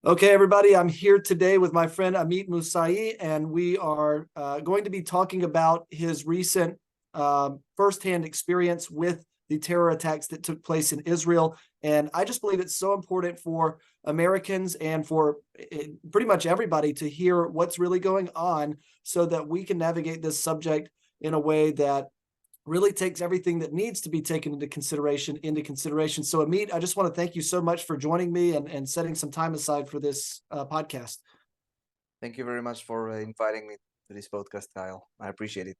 Okay, everybody, I'm here today with my friend Amit Musaei, and we are going to be talking about his recent firsthand experience with the terror attacks that took place in Israel. And I just believe it's so important for Americans and for pretty much everybody to hear what's really going on so that we can navigate this subject in a way that really takes everything that needs to be taken into consideration. So, Amit, I just want to thank you so much for joining me and setting some time aside for this podcast. Thank you very much for inviting me to this podcast, Kyle. I appreciate it.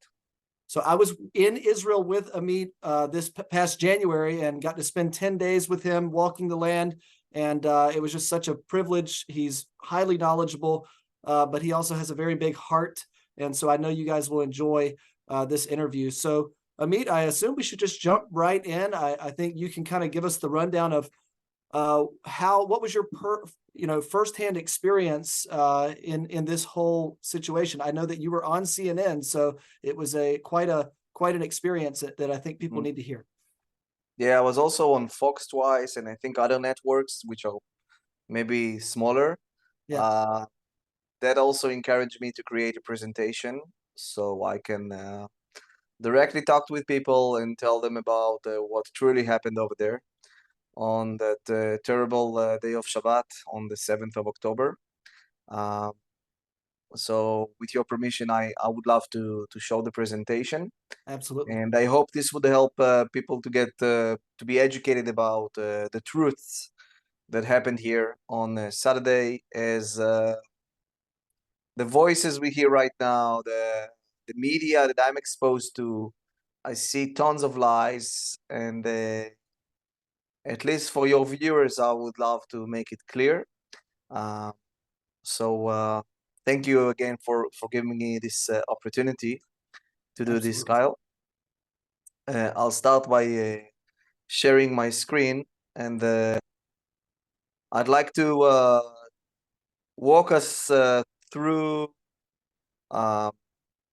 So I was in Israel with Amit this past January and got to spend 10 days with him walking the land. And it was just such a privilege. He's highly knowledgeable, but he also has a very big heart. And so I know you guys will enjoy this interview. So Amit, I assume we should just jump right in. I think you can kind of give us the rundown of what was your firsthand experience in this whole situation. I know that you were on CNN, so it was quite an experience that I think people need to hear. Yeah, I was also on Fox twice, and I think other networks which are maybe smaller. Yeah. That also encouraged me to create a presentation so I can directly talk with people and tell them about what truly happened over there on that terrible day of Shabbat on the 7th of October. So with your permission, I would love to show the presentation. Absolutely. And I hope this would help people to get to be educated about the truths that happened here on Saturday, as the voices we hear right now, the media that I'm exposed to, I see tons of lies, and at least for your viewers, I would love to make it clear. So thank you again for giving me this opportunity to do this, Absolutely. Kyle. I'll start by sharing my screen, and I'd like to walk us through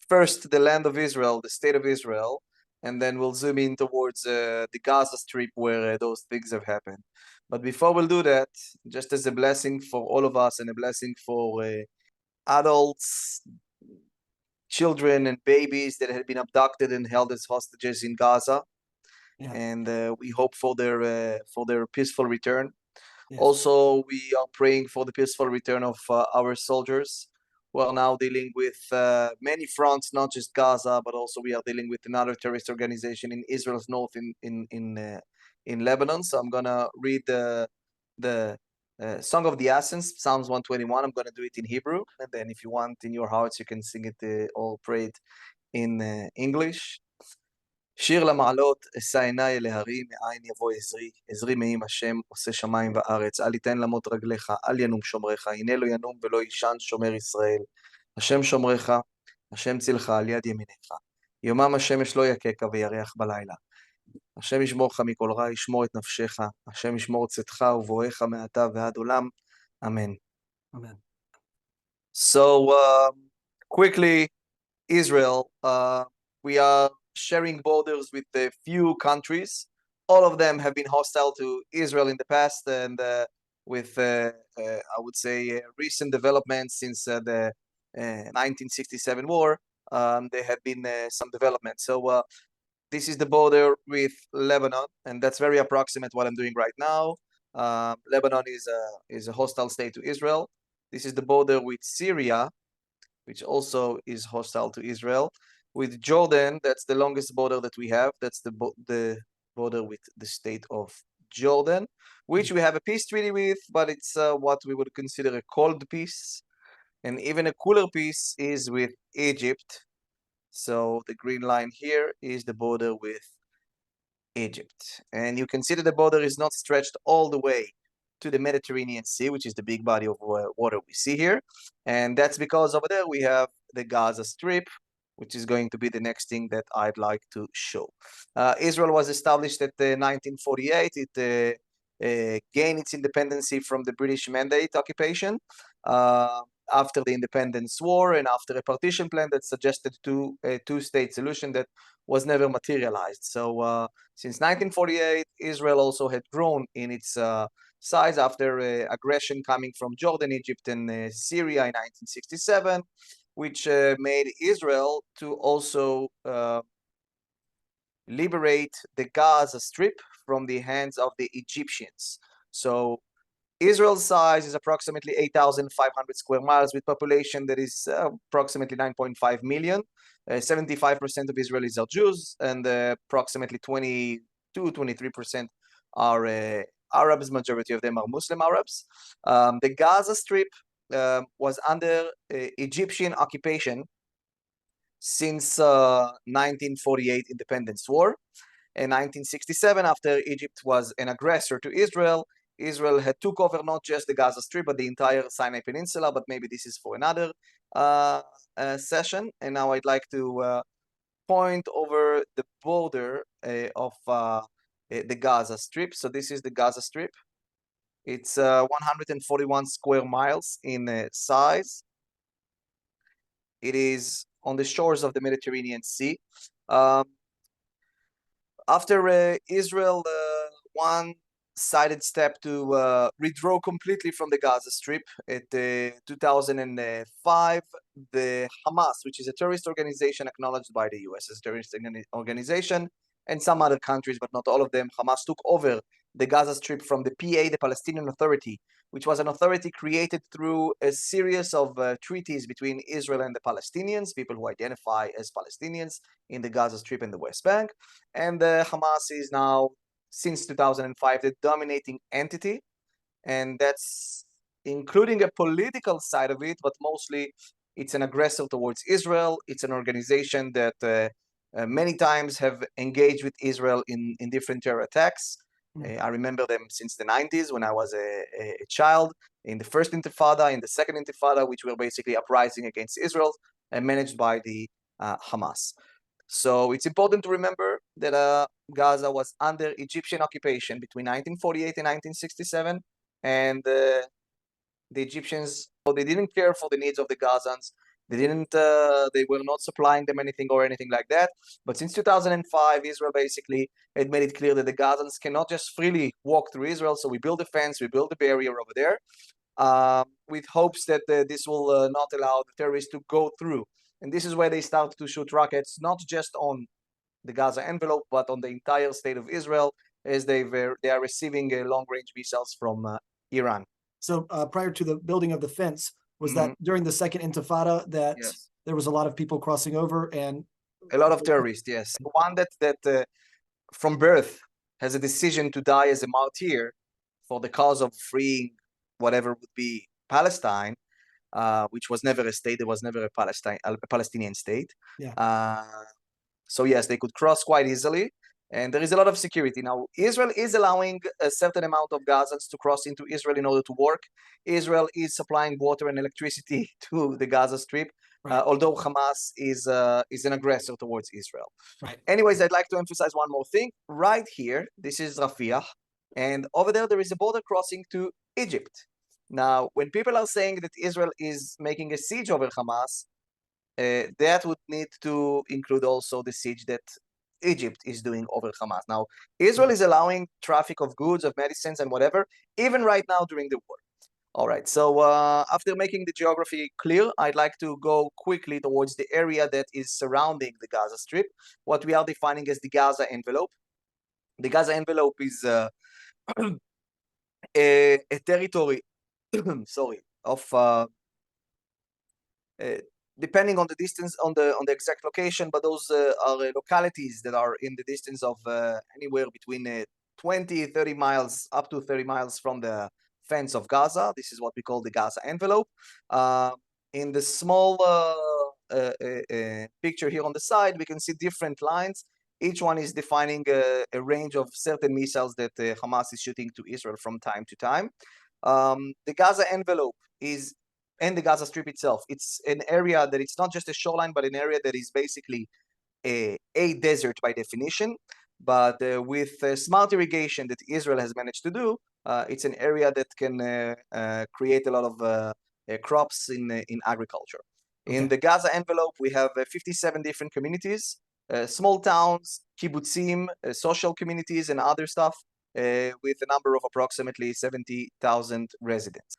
first the land of Israel, the state of Israel, and then we'll zoom in towards the Gaza Strip where those things have happened. But before we'll do that, just as a blessing for all of us and a blessing for adults, children, and babies that had been abducted and held as hostages in Gaza. Yeah. And we hope for their peaceful return. Yes. Also, we are praying for the peaceful return of our soldiers who are now dealing with many fronts, not just Gaza, but also we are dealing with another terrorist organization in Israel's north in Lebanon. So I'm gonna read the Song of the Ascents, Psalms 121. I'm gonna do it in Hebrew, and then if you want in your hearts, you can sing it or pray it in English. שיר למעלות, אשא עיניי אל ההרים, מאין יבוא עזרי, עזרי מעם השם, עושה שמיים וארץ, אל יתן למות רגליך, אל ינום שומריך, הנה לא ינום ולא יישן שומר ישראל. השם שומריך, השם צילך על יד ימינך. יומם השמש לא יככה וירח בלילה. השם ישמורך מכל רע, ישמור את נפשך, השם ישמור צאתך ובואך מעתה ועד עולם. Amen. Amen. So, quickly, Israel, we are sharing borders with a few countries. All of them have been hostile to Israel in the past, and with, I would say, recent developments since the 1967 war, there have been some developments. So this is the border with Lebanon, and that's very approximate what I'm doing right now. Lebanon is a hostile state to Israel. This is the border with Syria, which also is hostile to Israel. With Jordan, that's the longest border that we have. That's the border with the state of Jordan, which we have a peace treaty with, but it's what we would consider a cold peace. And even a cooler peace is with Egypt. So the green line here is the border with Egypt. And you can see that the border is not stretched all the way to the Mediterranean Sea, which is the big body of water we see here. And that's because over there we have the Gaza Strip, which is going to be the next thing that I'd like to show. Israel was established at 1948. It gained its independence from the British Mandate occupation after the Independence War and after a partition plan that suggested a two-state solution that was never materialized. So since 1948, Israel also had grown in its size after aggression coming from Jordan, Egypt, and Syria in 1967, which made Israel to also liberate the Gaza Strip from the hands of the Egyptians. So Israel's size is approximately 8,500 square miles with population that is approximately 9.5 million. 75% of Israelis are Jews, and approximately 22-23% are Arabs. Majority of them are Muslim Arabs. The Gaza Strip was under Egyptian occupation since 1948 Independence War. In 1967, after Egypt was an aggressor to Israel, Israel had took over not just the Gaza Strip, but the entire Sinai Peninsula, but maybe this is for another session. And now I'd like to point over the border of the Gaza Strip. So this is the Gaza Strip. It's 141 square miles in size. It is on the shores of the Mediterranean Sea. After Israel one-sided step to withdraw completely from the Gaza Strip at 2005, the Hamas, which is a terrorist organization acknowledged by the US as a terrorist organization, and some other countries, but not all of them, Hamas took over the Gaza Strip from the PA, the Palestinian Authority, which was an authority created through a series of treaties between Israel and the Palestinians, people who identify as Palestinians in the Gaza Strip and the West Bank. And Hamas is now, since 2005, the dominating entity, and that's including a political side of it, but mostly it's an aggressor towards Israel. It's an organization that many times have engaged with Israel in different terror attacks. I remember them since the 90s when I was a child, in the first Intifada, in the second Intifada, which were basically uprising against Israel and managed by the Hamas. So it's important to remember that Gaza was under Egyptian occupation between 1948 and 1967, and the Egyptians, they didn't care for the needs of the Gazans. They were not supplying them anything or anything like that. But since 2005, Israel basically had made it clear that the Gazans cannot just freely walk through Israel. So we build a fence, we build a barrier over there, with hopes that this will not allow the terrorists to go through. And this is where they start to shoot rockets, not just on the Gaza envelope, but on the entire state of Israel, as they are receiving long-range missiles from Iran. So prior to the building of the fence, was that during the second Intifada that Yes. there was a lot of people crossing over and a lot of terrorists? Yes, one that from birth has a decision to die as a martyr for the cause of freeing whatever would be Palestine, which was never a state. There was never a Palestinian state. Yeah. So yes, they could cross quite easily, and there is a lot of security. Now, Israel is allowing a certain amount of Gazans to cross into Israel in order to work. Israel is supplying water and electricity to the Gaza Strip, Right. although Hamas is an aggressor towards Israel. Right. Anyways, I'd like to emphasize one more thing. Right here, this is Rafah, and over there is a border crossing to Egypt. Now, when people are saying that Israel is making a siege over Hamas, that would need to include also the siege that Egypt is doing over Hamas. Now, Israel is allowing traffic of goods, of medicines, and whatever, even right now during the war. All right, so after making the geography clear, I'd like to go quickly towards the area that is surrounding the Gaza Strip, what we are defining as the Gaza envelope. The Gaza envelope is a territory, sorry, of depending on the distance, on the exact location, but those are localities that are in the distance of anywhere between 20, 30 miles, up to 30 miles from the fence of Gaza. This is what we call the Gaza envelope. In the small picture here on the side, we can see different lines. Each one is defining a range of certain missiles that Hamas is shooting to Israel from time to time. The Gaza envelope is, and the Gaza Strip itself, it's an area that it's not just a shoreline, but an area that is basically a desert by definition. But with smart irrigation that Israel has managed to do, it's an area that can create a lot of crops in agriculture. Okay. In the Gaza envelope, we have 57 different communities, small towns, kibbutzim, social communities, and other stuff. with a number of approximately 70,000 residents.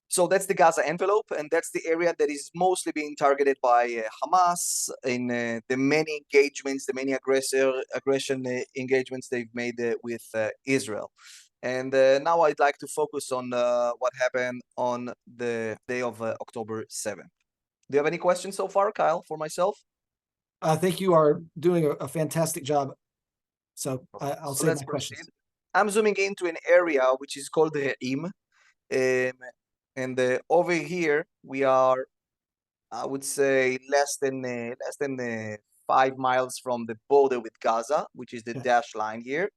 So that's the Gaza envelope, and that's the area that is mostly being targeted by Hamas in the many engagements, the many aggression engagements they've made with Israel. And now I'd like to focus on what happened on the day of October 7th. Do you have any questions so far, Kyle, for myself? I think you are doing a fantastic job. So I'll So save let's my proceed. questions. I'm zooming into an area which is called Re'im. And over here, we are, I would say, less than 5 miles from the border with Gaza, which is the Yeah. dashed line here.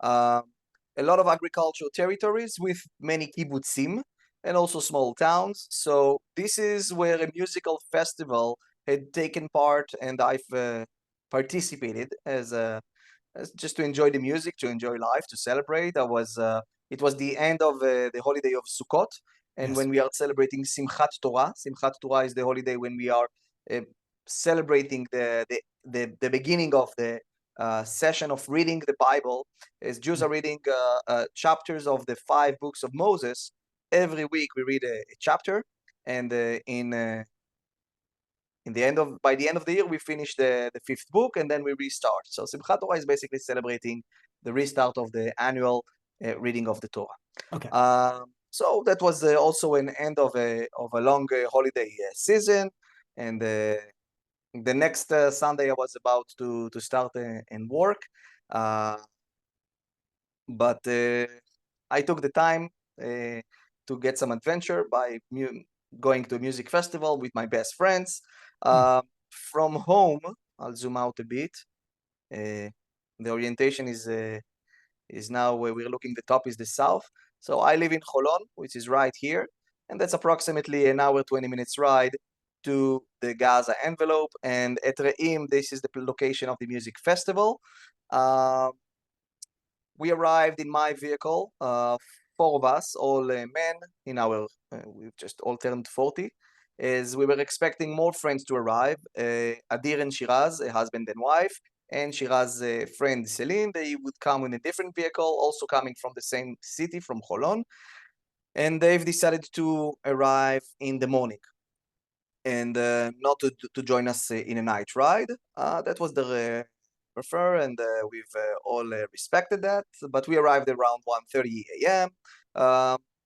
Um, a lot of agricultural territories with many kibbutzim and also small towns. So this is where a musical festival had taken part, and I've participated as just to enjoy the music, to enjoy life, to celebrate. It was the end of the holiday of Sukkot, and Yes. when we are celebrating Simchat Torah is the holiday when we are uh, celebrating the beginning of the session of reading the Bible. As Jews are reading chapters of the 5 books of Moses, every week we read a chapter, and by the end of the year we finish the 5th book, and then we restart. So Simchat Torah is basically celebrating the restart of the annual reading of the Torah. Okay. So that was also an end of a long holiday season, and the next Sunday I was about to start and work, but I took the time to get some adventure by going to a music festival with my best friends. From home, I'll zoom out a bit. The orientation is now where we're looking. The top is the south. So I live in Holon, which is right here, and that's approximately an hour, 20 minutes ride to the Gaza envelope. And at Re'im, this is the location of the music festival. We arrived in my vehicle, 4 of us, all men in our, we've just all turned 40, as we were expecting more friends to arrive, Adir and Shiraz, a husband and wife, and Shiraz's friend Celine. They would come in a different vehicle, also coming from the same city, from Holon, and they've decided to arrive in the morning and not to join us in a night ride. That was the prefer, and we've all respected that. But we arrived around 1:30 a.m.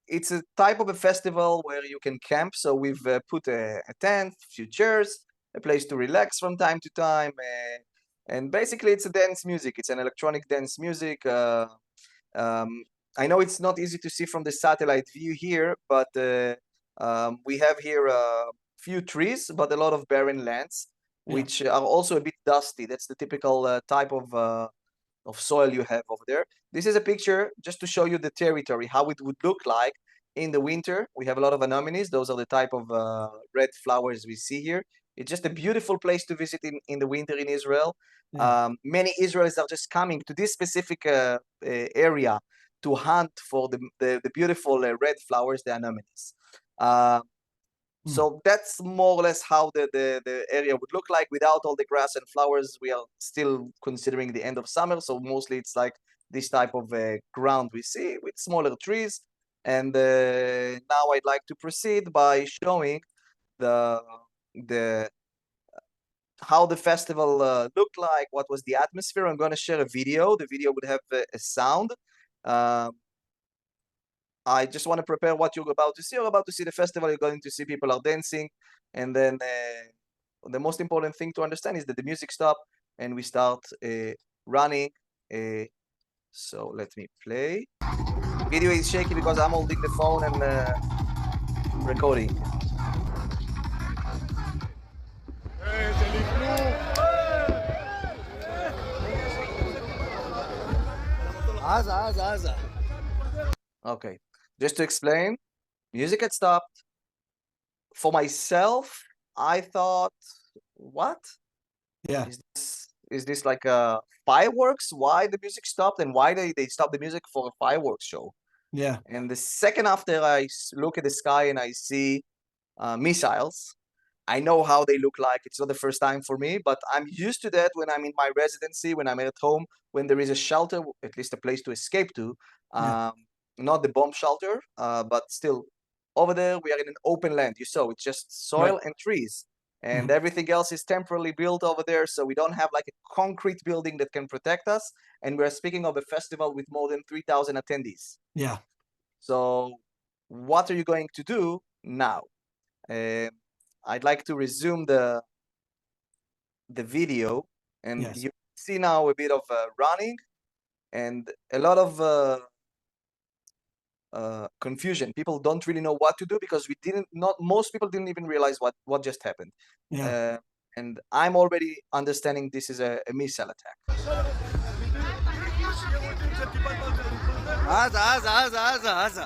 It's a type of a festival where you can camp, so we've put a tent, a few chairs, a place to relax from time to time, and basically it's a dance music. It's an electronic dance music. Um, I know it's not easy to see from the satellite view here, but we have here a few trees, but a lot of barren lands, which are also a bit dusty. That's the typical type of soil you have over there. This is a picture just to show you the territory, how it would look like in the winter. We have a lot of anemones. Those are the type of red flowers we see here. It's just a beautiful place to visit in the winter in Israel. Many Israelis are just coming to this specific area to hunt for the beautiful red flowers, the anemones. So that's more or less how the area would look like without all the grass and flowers. We are still considering the end of summer, so mostly it's like this type of ground we see with smaller trees. And now I'd like to proceed by showing the how the festival looked like, what was the atmosphere. I'm going to share a video. The video would have a sound. I just want to prepare what you're about to see. You're about to see the festival. You're going to see people are dancing. And then the most important thing to understand is that the music stopped and we start running. So let me play. Video is shaky because I'm holding the phone and recording. Okay, just to explain, music had stopped. For myself, I thought, what? Yeah. Is this like a fireworks? Why the music stopped, and why they stopped the music for a fireworks show? Yeah. And the second after I look at the sky and I see missiles, I know how they look like. It's not the first time for me, but I'm used to that when I'm in my residency, when I'm at home, when there is a shelter, at least a place to escape to. Yeah. Not the bomb shelter, but still over there we are in an open land. You saw it's just soil Right. and trees, and Mhm. everything else is temporarily built over there. So we don't have like a concrete building that can protect us. And we're speaking of a festival with more than 3,000 attendees. Yeah. So what are you going to do now? Uh, I'd like to resume the video, and Yes. you see now a bit of running and a lot of confusion. People don't really know what to do because not most people didn't even realize what just happened. Yeah. Uh, and I'm already understanding this is a missile attack. עזה.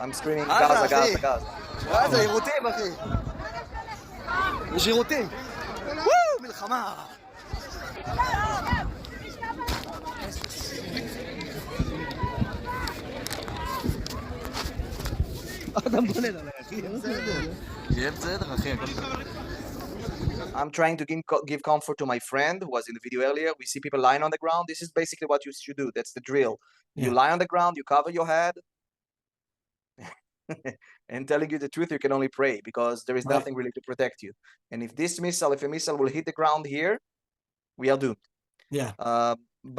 I'm screaming עזה, Gaza, אחי. Gaza, Gaza. עזה, יירוטים, אחי. יש יירוטים. וואו, מלחמה. אתה מבונן עליי, אחי. בסדר. שיהיה בסדר, אחי, הכל טוב. I'm trying to give comfort to my friend who was in the video earlier. We see people lying on the ground. This is basically what you should do. That's the drill. You Yeah. lie on the ground, you cover your head. And telling you the truth, you can only pray because there is Right. nothing really to protect you. And if a missile will hit the ground here, we are doomed. Yeah.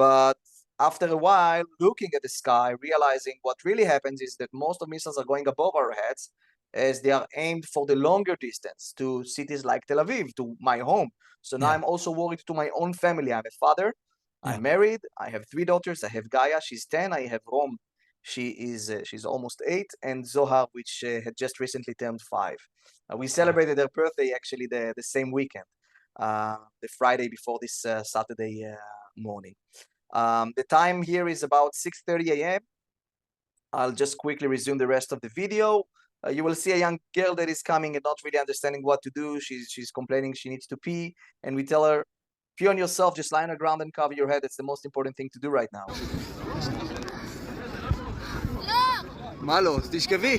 But after a while, looking at the sky, realizing what really happens is that most of missiles are going above our heads as they are aimed for the longer distance to cities like Tel Aviv, to my home. So now Yeah. I'm also worried to my own family. I'm a father. Yeah. I'm married. I have 3 daughters. I have Gaia. She's 10. I have Rom. She's almost 8, and Zohar, which had just recently turned 5. We celebrated their birthday actually the same weekend, the Friday before this Saturday morning. The time here is about 6:30 a.m. I'll just quickly resume the rest of the video. You will see a young girl that is coming and not really understanding what to do. She's complaining she needs to pee, and we tell her, pee on yourself, just lie on the ground and cover your head. That's the most important thing to do right now. מה לא? תשכבי.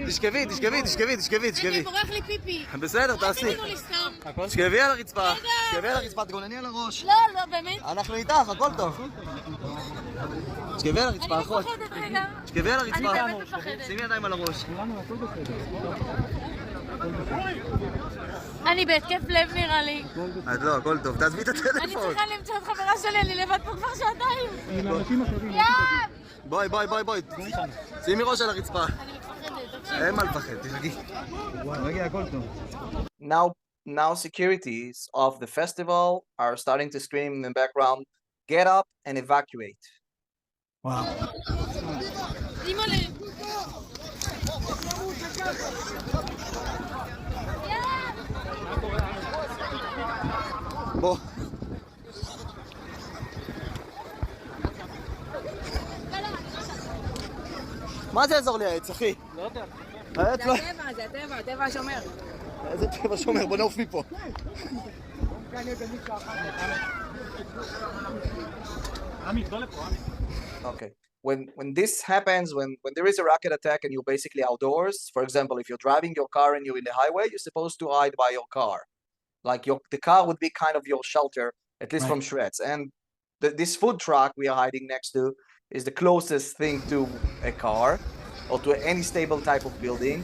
תשכבי, תשכבי, תשכבי, תשכבי, תשכבי. בורח לי פיפי. בסדר, תעשי. תגידו לי סתם. תשכבי על הרצפה. תשכבי על הרצפה, תגונני על הראש. לא, לא, באמת. אנחנו איתך, הכל טוב. תשכבי על הרצפה, אני אחות. מפחדת רגע. תשכבי על הרצפה. אני באמת מפחדת. שימי ידיים על הראש. אני בהתקף לב נראה לי. אז לא, הכל טוב. תעזבי את אני הטלפון. צריכה למצוא את חברה שלי, אני לבד פה כבר שעתיים. יאב! בואי, בואי, בואי, בואי. שימי ראש על הרצפה. אני מפחדת. אין מה לפחד, תשגעי. רגע, הכל טוב. Now securities of the festival are starting to scream in the background, get up and evacuate. Wow. אימא'לה. בוא. מה זה יעזור לי העץ, אחי? לא יודע. העץ לא... זה הטבע, הטבע השומר. איזה טבע שומר, בוא נעוף מפה. Okay. When this happens, when there is a rocket attack and you're basically outdoors, for example, if you're driving your car and you're in the highway, you're supposed to hide by your car. Like the car would be kind of your shelter, at least Right. from shreds. And this food truck we are hiding next to is the closest thing to a car or to any stable type of building.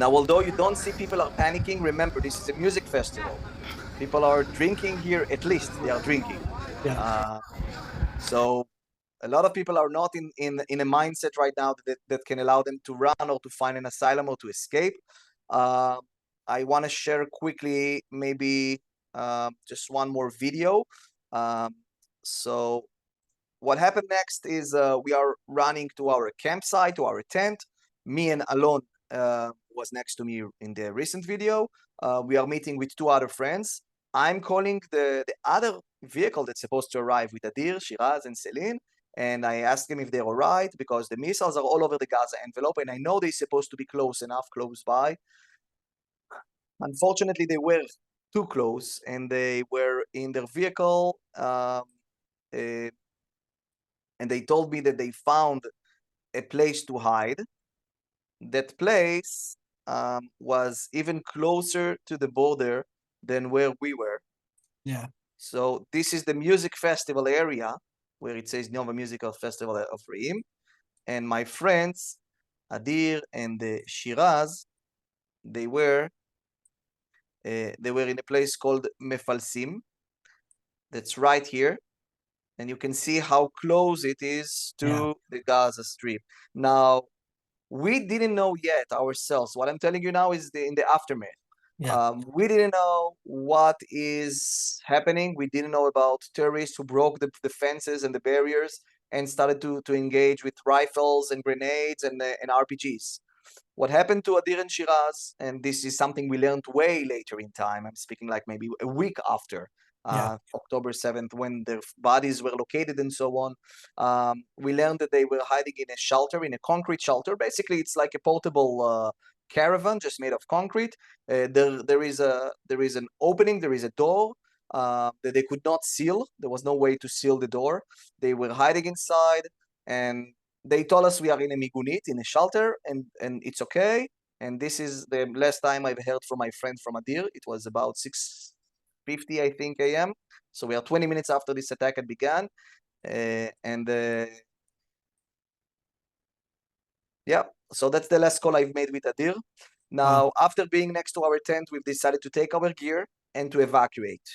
Now, although you don't see people are panicking, remember this is a music festival. People are drinking here, at least they are drinking. Yeah. So a lot of people are not in a mindset right now that can allow them to run or to find an asylum or to escape. I want to share quickly maybe just one more video. So what happened next is we are running to our campsite, to our tent. Me and Alon was next to me in the recent video. We are meeting with 2 other friends. I'm calling the other vehicle that's supposed to arrive with Adir, Shiraz, and Celine. And I asked them if they're all right because the missiles are all over the Gaza envelope. And I know they're supposed to be close enough, close by. Unfortunately, they were too close and they were in their vehicle. And they told me that they found a place to hide. That place was even closer to the border than where we were. Yeah. So this is the music festival area where it says Nova Musical Festival of Reim. And my friends, Adir and Shiraz, they were in a place called Mefalsim. That's right here. And you can see how close it is to the Gaza Strip. Now, we didn't know yet ourselves. What I'm telling you now is in the aftermath. Yeah. We didn't know what is happening. We didn't know about terrorists who broke the fences and the barriers and started to engage with rifles and grenades and RPGs. What happened to Adir and Shiraz, and this is something we learned way later in time. I'm speaking like maybe a week after October 7th, when their bodies were located and so on. We learned that they were hiding in a shelter, in a concrete shelter. Basically, it's like a portable caravan just made of concrete. There is an opening, there is a door that they could not seal. There was no way to seal the door. They were hiding inside, and they told us we are in a migunit, in a shelter, and it's okay. And this is the last time I've heard from my friend from Adir. It was about 6:50, I think, a.m. So we are 20 minutes after this attack had begun. Yeah, so that's the last call I've made with Adir. Now, after being next to our tent, we've decided to take our gear and to evacuate.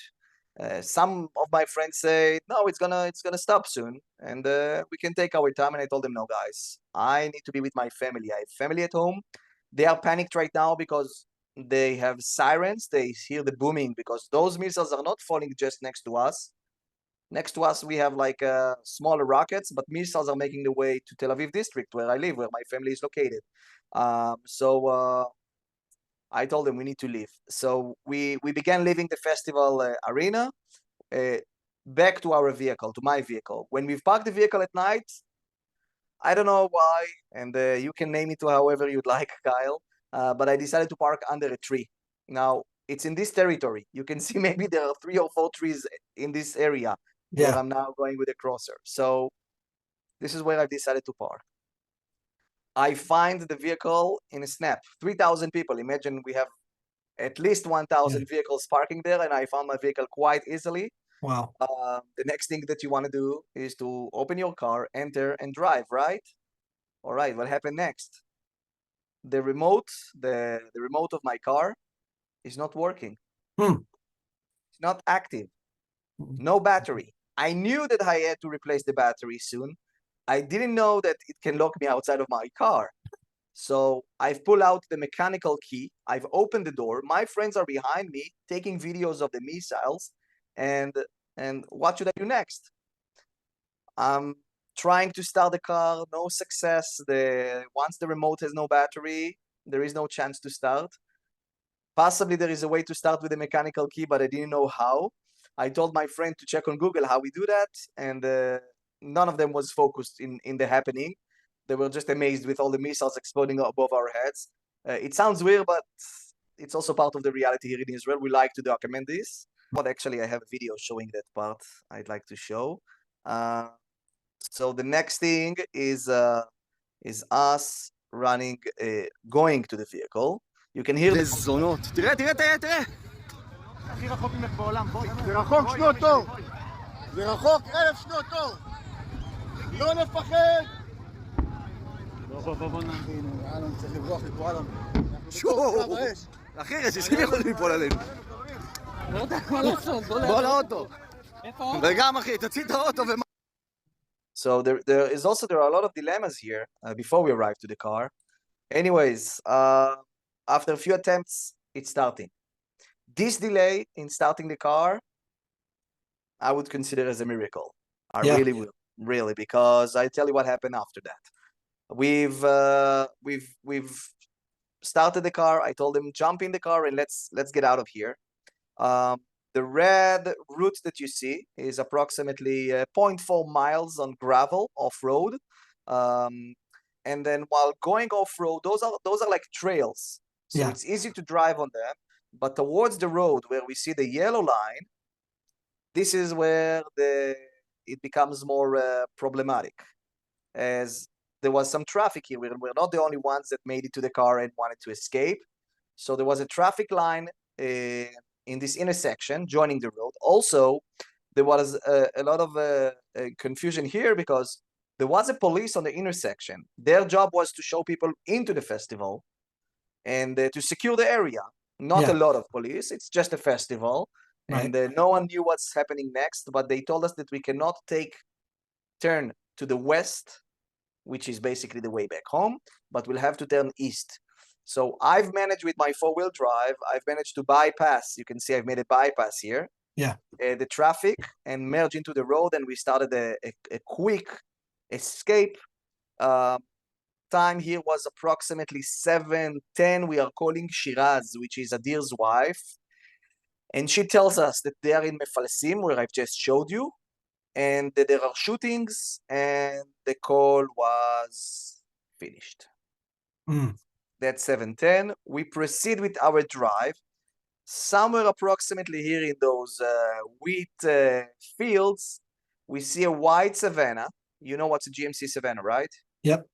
Some of my friends say, no, it's gonna stop soon, and we can take our time. And I told them, no, guys, I need to be with my family. I have family at home. They are panicked right now because they have sirens. They hear the booming because those missiles are not falling just next to us. Next to us, we have like smaller rockets, but missiles are making the way to Tel Aviv district, where I live, where my family is located. So I told them we need to leave. So we began leaving the festival arena back to our vehicle, to my vehicle. When we've parked the vehicle at night, I don't know why, and you can name it however you'd like, Kyle, but I decided to park under a tree. Now, it's in this territory. You can see maybe there are 3 or 4 trees in this area where I'm now going with a crosser. So this is where I've decided to park. I find the vehicle in a snap. 3,000 people. Imagine we have at least 1,000 vehicles parking there, and I found my vehicle quite easily. Wow. The next thing that you want to do is to open your car, enter, and drive, right? All right, what happened next? The remote of my car is not working. It's not active. No battery. I knew that I had to replace the battery soon. I didn't know that it can lock me outside of my car. So I've pulled out the mechanical key. I've opened the door. My friends are behind me taking videos of the missiles. And what should I do next? I'm trying to start the car. No success. Once the remote has no battery, there is no chance to start. Possibly there is a way to start with a mechanical key, but I didn't know how. I told my friend to check on Google how we do that, and none of them was focused in the happening. They were just amazed with all the missiles exploding above our heads. It sounds weird, but it's also part of the reality here in Israel. We like to document this. But actually, I have a video showing that part I'd like to show. So the next thing is us running, going to the vehicle. You can hear the זונות. תראה, תראה, תראה, תראה. הכי רחוק ממך בעולם, בואי. זה רחוק שנות אור. זה רחוק 1,000 שנות אור. לא נפחד. בוא נבין, אלון צריך לברוח לפה, אלון. שואו. אחי, רשישים יכולים ליפול עלינו. לא יודע מה לעשות, בוא לאוטו. וגם אחי, תוציא את האוטו ומה... So there are a lot of dilemmas here before we arrive to the car. Anyways, after a few attempts, it's starting. This delay in starting the car, I would consider as a miracle. I really will, really, because I tell you what happened after that. We've started the car. I told them jump in the car and let's get out of here. The red route that you see is approximately 0.4 miles on gravel off-road. And then while going off-road, those are like trails. So it's easy to drive on them. But towards the road where we see the yellow line, this is where it becomes more problematic. As there was some traffic here. We're not the only ones that made it to the car and wanted to escape. So there was a traffic line in this intersection joining the road. Also, there was a lot of confusion here because there was a police on the intersection. Their job was to show people into the festival and to secure the area. Not a lot of police. It's just a festival. Right. And no one knew what's happening next, but they told us that we cannot turn to the west, which is basically the way back home, but we'll have to turn east. So I've managed with my four-wheel drive, I've managed to bypass, you can see I've made a bypass here, the traffic and merge into the road, and we started a quick escape. Time here was approximately 7:10. We are calling Shiraz, which is Adir's wife, and she tells us that they are in Mefalsim, where I've just showed you, and that there are shootings, and the call was finished. That's 7:10. We proceed with our drive. Somewhere approximately here in those wheat fields, we see a white Savannah. You know what's a GMC Savannah, right? Yep.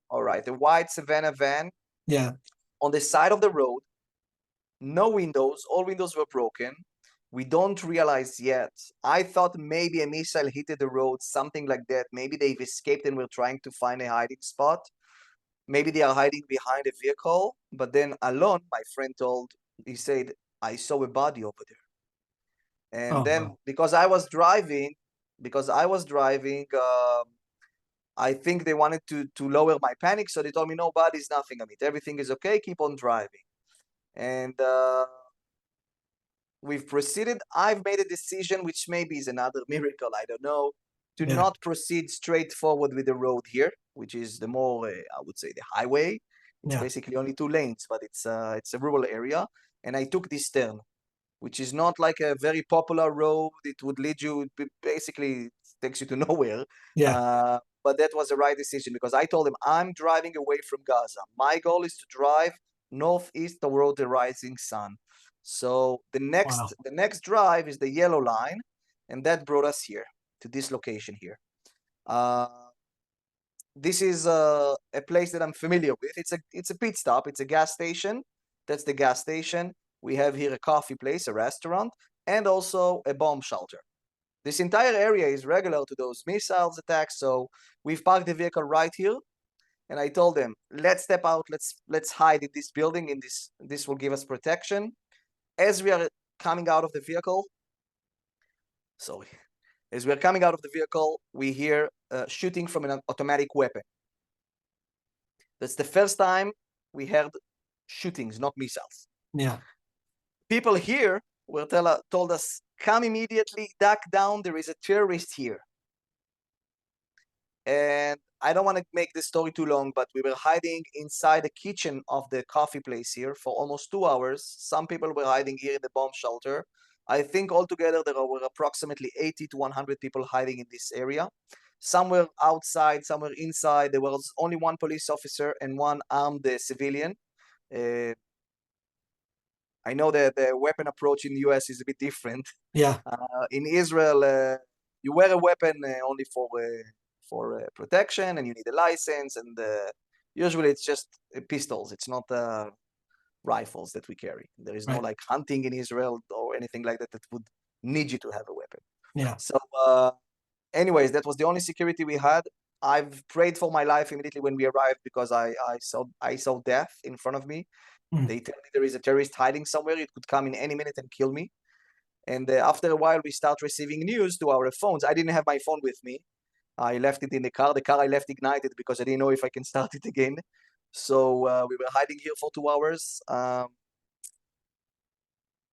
All right, the white Savannah van. Yeah. On the side of the road, no windows, all windows were broken. We don't realize yet. I thought maybe a missile hit the road, something like that. Maybe they've escaped and we're trying to find a hiding spot. Maybe they are hiding behind a vehicle. But then Alon, my friend, he said, I saw a body over there. And then because I was driving, I think they wanted to lower my panic. So they told me, no, body's nothing, Amit. Everything is okay. Keep on driving. And we've proceeded. I've made a decision, which maybe is another miracle, I don't know, to not proceed straight forward with the road here, which is the more, I would say, the highway. It's basically only 2 lanes, but it's a rural area. And I took this turn, which is not like a very popular road. It would lead you, basically takes you to nowhere. But that was the right decision because I told him, I'm driving away from Gaza. My goal is to drive northeast toward the rising sun. So the next drive is the yellow line, and that brought us here to this location here. This is a place that I'm familiar with. It's a pit stop. It's a gas station. That's the gas station. We have here a coffee place, a restaurant, and also a bomb shelter. This entire area is regular to those missiles attacks. So we've parked the vehicle right here. And I told them, let's step out. Let's hide in this building. This will give us protection. As we are coming out of the vehicle, we hear shooting from an automatic weapon. That's the first time we heard shootings, not missiles. People here told us, come immediately, duck down, there is a terrorist here. And I don't want to make this story too long, but we were hiding inside the kitchen of the coffee place here for almost 2 hours. Some people were hiding here in the bomb shelter. I think altogether there were approximately 80 to 100 people hiding in this area. Some were outside, some were inside. There was only 1 police officer and 1 armed civilian. I know that the weapon approach in the US is a bit different. In Israel, you wear a weapon only for protection, and you need a license, and usually it's just pistols. It's not rifles that we carry. There is no like hunting in Israel or anything like that that would need you to have a weapon. So anyways, that was the only security we had. I've prayed for my life immediately when we arrived because I saw death in front of me. They tell me there is a terrorist hiding somewhere. It could come in any minute and kill me. And after a while, we start receiving news to our phones. I didn't have my phone with me. I left it in the car. The car I left ignited because I didn't know if I can start it again. So we were hiding here for 2 hours.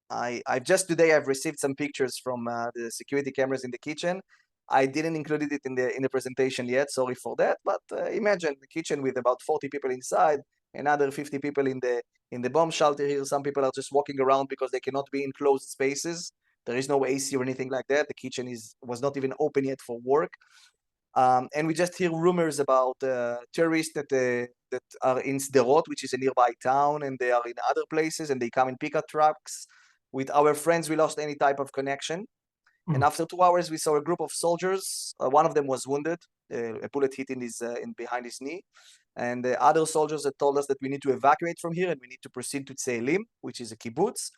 I've received some pictures from the security cameras in the kitchen. I didn't include it in the presentation yet. Sorry for that. But imagine the kitchen with about 40 people inside, another 50 people in the bomb shelter here. Some people are just walking around because they cannot be in closed spaces. There is no AC or anything like that. The kitchen was not even open yet for work. And we just hear rumors about terrorists that are in Sderot, which is a nearby town, and they are in other places, and they come in pickup trucks. With our friends, we lost any type of connection. And after 2 hours, we saw a group of soldiers. One of them was wounded. A bullet hit in behind his knee. And the other soldiers had told us that we need to evacuate from here and we need to proceed to Tselim, which is a kibbutz.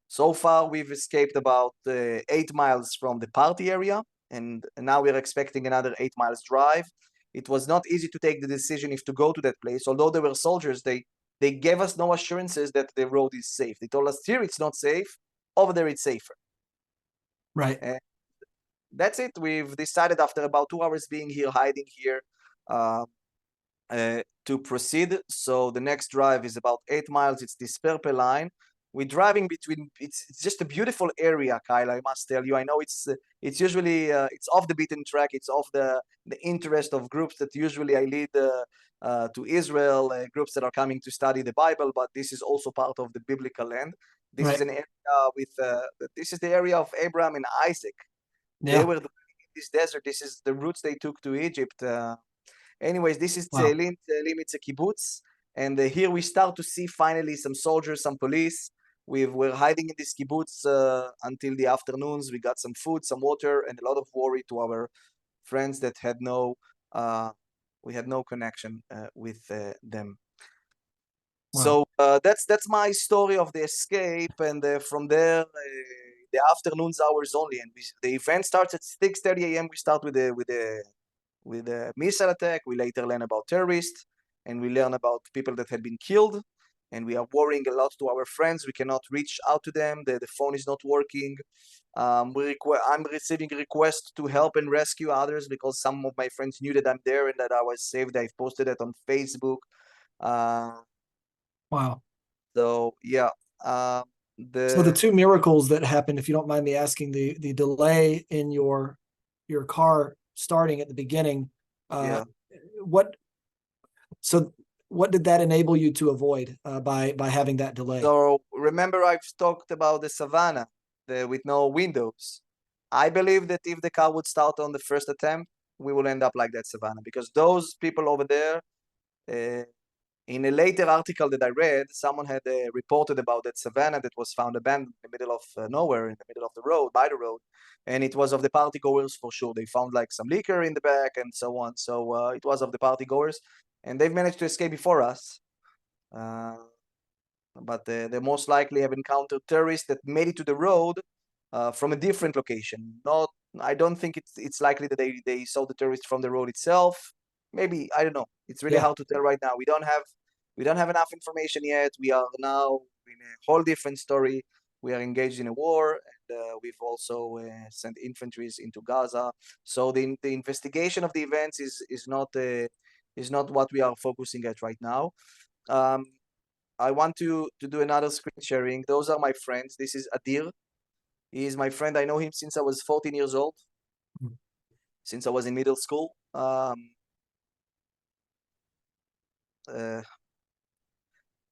So far, we've escaped about 8 miles from the party area, and now we're expecting another 8 miles drive. It was not easy to take the decision if to go to that place. Although there were soldiers, they gave us no assurances that the road is safe. They told us here it's not safe, over there it's safer. Right. And that's it. We've decided after about 2 hours being here, hiding here, to proceed. So the next drive is about 8 miles. It's this purple line. We're driving between. It's just a beautiful area, Kyle. I must tell you. I know it's usually it's off the beaten track. It's off the interest of groups that usually I lead to Israel, groups that are coming to study the Bible. But this is also part of the biblical land. This is Right. an area with. This is the area of Abraham and Isaac. They Yeah. were in this desert. This is the routes they took to Egypt. Anyways, this is Wow. Tselim. Tselim, it's a kibbutz. And here we start to see finally some soldiers, some police. We're hiding in this kibbutz until the afternoons. We got some food, some water, and a lot of worry to our friends that had we had no connection with them. Wow. So that's my story of the escape, and from there, the afternoon's hours only, and the event starts at 6:30 a.m. We start with a missile attack. We later learn about terrorists, and we learn about people that had been killed, and we are worrying a lot to our friends. We cannot reach out to them. The phone is not working. I'm receiving requests to help and rescue others because some of my friends knew that I'm there and that I was saved. I've posted it on Facebook. Wow. So yeah, So the two miracles that happened, if you don't mind me asking, the delay in your car starting at the beginning, yeah. what did that enable you to avoid by having that delay? So remember, I've talked about the savannah with no windows. I believe that if the car would start on the first attempt, we will end up like that savannah because those people over there. In a later article that I read, someone had reported about that savannah that was found abandoned in the middle of nowhere, in the middle of the road, by the road, and it was of the party goers for sure. They found like some liquor in the back and so on. So it was of the party goers, and they've managed to escape before us. But they most likely have encountered terrorists that made it to the road from a different location. I don't think it's likely that they saw the terrorists from the road itself. Maybe, I don't know. It's really Yeah. hard to tell right now. We don't have enough information yet. We are now in a whole different story. We are engaged in a war, and we've also sent infantries into Gaza. So the investigation of the events is not what we are focusing at right now. I want to do another screen sharing. Those are my friends. This is Adir. He is my friend. I know him since I was 14 years old, since I was in middle school.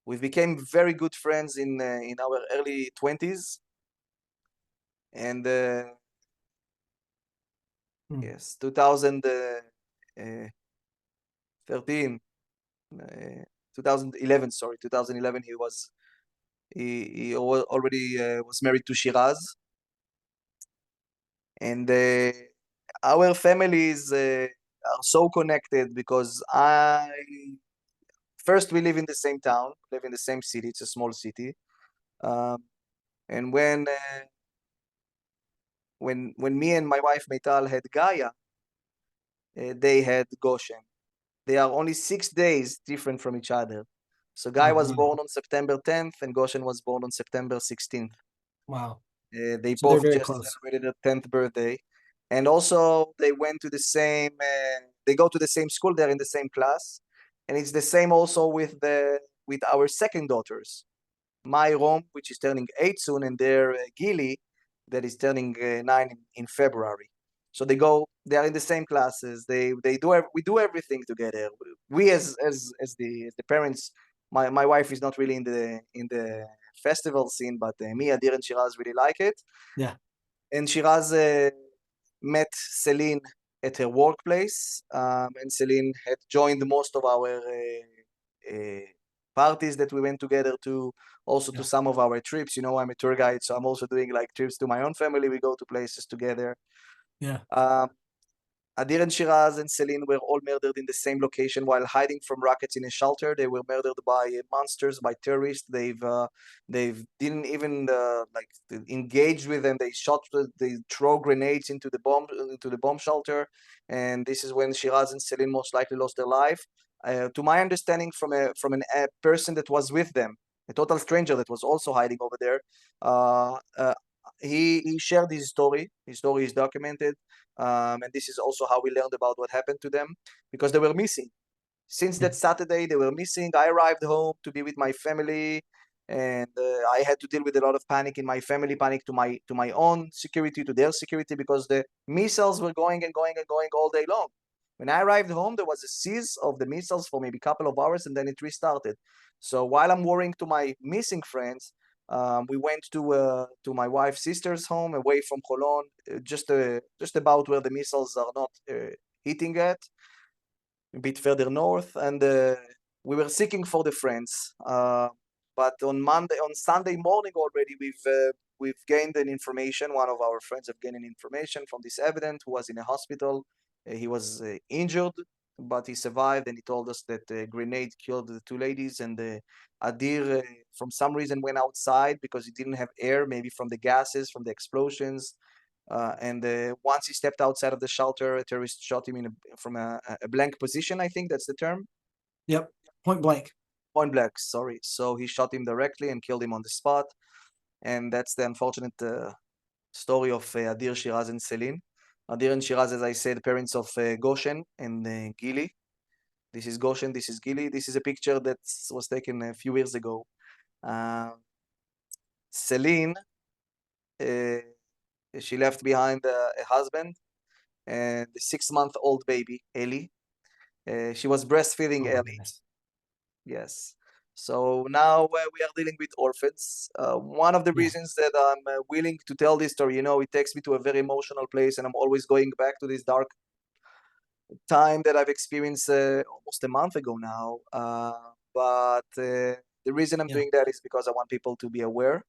We became very good friends in our early 20s. And yes, 2013, 2011, sorry, 2011, he already was married to Shiraz. And our families are so connected because first we live in the same town, live in the same city. It's a small city. And when me and my wife Meital had Gaia, they had Goshen. They are only 6 days different from each other. So Gaia was born on September 10th and Goshen was born on September 16th. Wow. They So they're both very just close. celebrated their 10th birthday. And also they went to the same, they go to the same school, they're in the same class. And it's the same also with our second daughters, my Rom, which is turning 8 soon, and their Gili, that is turning 9 in February. So they are in the same classes. We do everything together. We as the parents, my wife is not really in the festival scene, but me, Adir, and Shiraz really like it. Yeah. And Shiraz met Celine at her workplace, and Celine had joined most of our parties that we went together to, also to some of our trips. You know, I'm a tour guide, so I'm also doing like trips to my own family. We go to places together. Yeah. Adir and Shiraz and Celine were all murdered in the same location while hiding from rockets in a shelter. They were murdered by monsters, by terrorists. They didn't even like engage with them. They they throw grenades into the bomb shelter, and this is when Shiraz and Celine most likely lost their life. To my understanding, from a person that was with them, a total stranger that was also hiding over there. He shared his story. His story is documented. And this is also how we learned about what happened to them, because they were missing. Since that Saturday, they were missing. I arrived home to be with my family, and I had to deal with a lot of panic in my family, panic to my own security, to their security, because the missiles were going and going and going all day long. When I arrived home, there was a cease of the missiles for maybe a couple of hours, and then it restarted. So while I'm worrying to my missing friends, we went to my wife's sister's home, away from Holon, just about where the missiles are not hitting at, a bit further north, and we were seeking for the friends. But on Sunday morning already, we've gained an information. One of our friends have gained an information from this evidence who was in a hospital. He was injured, but he survived, and he told us that a grenade killed the two ladies, and Adir, from some reason, went outside because he didn't have air, maybe from the gases, from the explosions. And once he stepped outside of the shelter, a terrorist shot him from a blank position, I think that's the term. Yep, point blank. Point blank, sorry. So he shot him directly and killed him on the spot. And that's the unfortunate story of Adir, Shiraz, and Celine. Adir and Shiraz, as I said, parents of Goshen and Gili. This is Goshen, this is Gili. This is a picture that was taken a few years ago. Celine, she left behind a husband and a 6-month-old baby, Ellie. She was breastfeeding Oh, Ellie. goodness. Yes. So now we are dealing with orphans. One of the Yeah. reasons that I'm willing to tell this story, it takes me to a very emotional place, and I'm always going back to this dark time that I've experienced almost a month ago now. But the reason I'm Yeah. doing that is because I want people to be aware.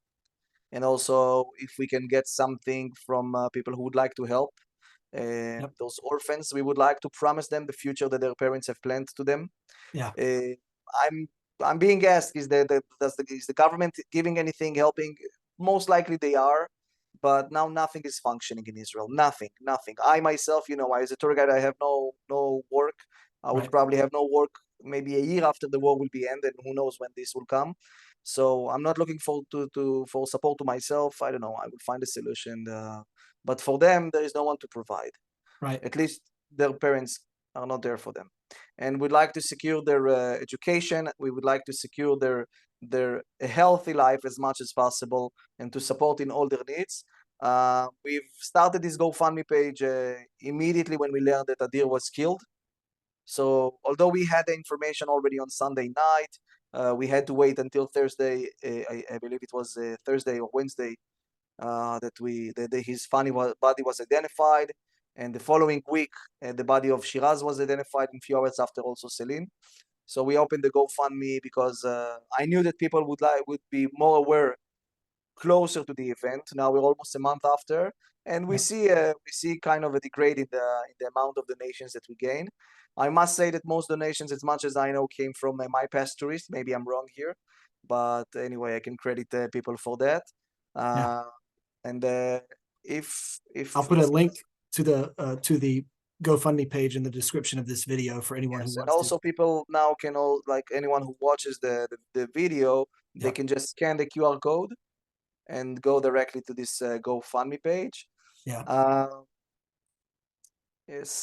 And also, if we can get something from people who would like to help those orphans, we would like to promise them the future that their parents have planned to them. Yeah. I'm being asked, is the government giving anything, helping? Most likely they are, but now nothing is functioning in Israel. Nothing. I myself, as a tour guide, I have no work. I would probably have no work maybe a year after the war will be ended. Who knows when this will come? So I'm not looking for support to myself. I don't know. I will find a solution. But for them, there is no one to provide. Right. At least their parents are not there for them. And we'd like to secure their education. We would like to secure their healthy life as much as possible, and to support in all their needs. We've started this GoFundMe page immediately when we learned that Adir was killed. So although we had the information already on Sunday night, we had to wait until Thursday. I believe it was Thursday or Wednesday that his body was identified, and the following week the body of Shiraz was identified, in a few hours after also Celine. So we opened the GoFundMe because I knew that people would be more aware closer to the event. Now we're almost a month after, and we see kind of a degrade in the amount of donations that we gain. I must say that most donations, as much as I know, came from my past tourists. Maybe I'm wrong here, but anyway, I can credit people for that. And if I'll put a link to the GoFundMe page in the description of this video for anyone who yes, and wants also to. people now can like anyone who watches the video, they can just scan the QR code and go directly to this GoFundMe page. Yeah. Yes.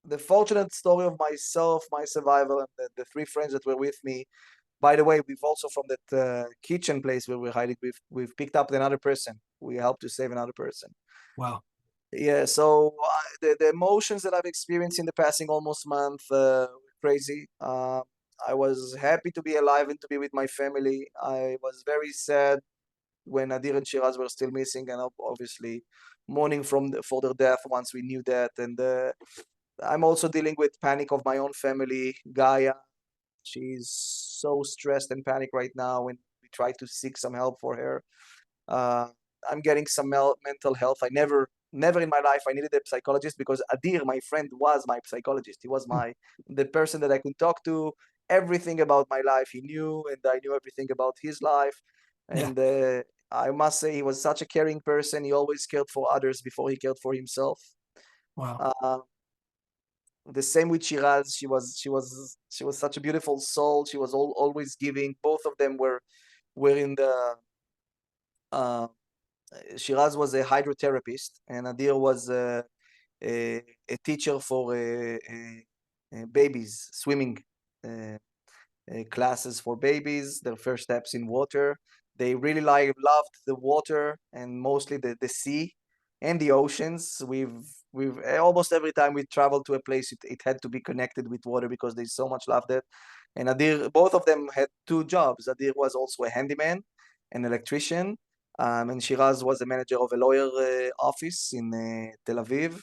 The fortunate story of myself, my survival, and the three friends that were with me. By the way, we've also, from that kitchen place where we're hiding, we've picked up another person. We helped to save another person. Wow. Yeah. So the emotions that I've experienced in the passing almost month were crazy. I was happy to be alive and to be with my family. I was very sad when Adir and Shiraz were still missing, and obviously mourning for their death once we knew that. And I'm also dealing with panic of my own family. Gaia, she's so stressed and panicked right now, and we try to seek some help for her. I'm getting some mental health. I never never in my life I needed a psychologist, because Adir, my friend, was my psychologist. He was the person that I could talk to. Everything about my life he knew, and I knew everything about his life. And I must say, he was such a caring person. He always cared for others before he cared for himself. Wow. The same with Shiraz. She was such a beautiful soul. She was always giving. Both of them were in the Shiraz was a hydrotherapist, and Adir was a teacher for babies, swimming classes for babies, their first steps in water. They really loved the water, and mostly the sea and the oceans. We've almost every time we traveled to a place, it had to be connected with water, because they so much loved it. And Adir, both of them had two jobs. Adir was also a handyman, an electrician, and Shiraz was a manager of a lawyer office in Tel Aviv.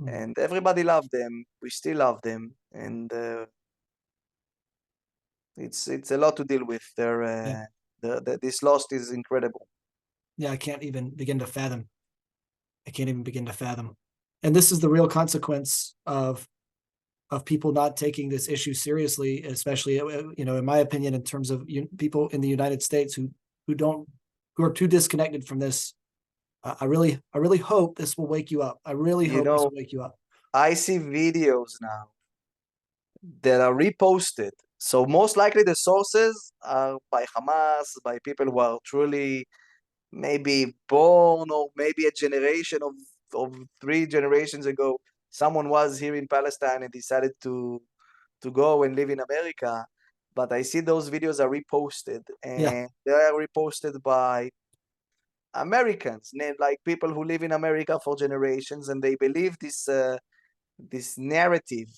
And everybody loved them. We still love them, and it's a lot to deal with. This loss is incredible. Yeah, I can't even begin to fathom. And this is the real consequence of people not taking this issue seriously, especially, in my opinion, in terms of people in the United States who are too disconnected from this. I really hope this will wake you up. I really hope this will wake you up. I see videos now that are reposted. So most likely the sources are by Hamas, by people who are truly maybe born, or maybe a generation of 3 generations ago, someone was here in Palestine and decided to go and live in America. But I see those videos are reposted, and they are reposted by Americans, like people who live in America for generations, and they believe this narrative,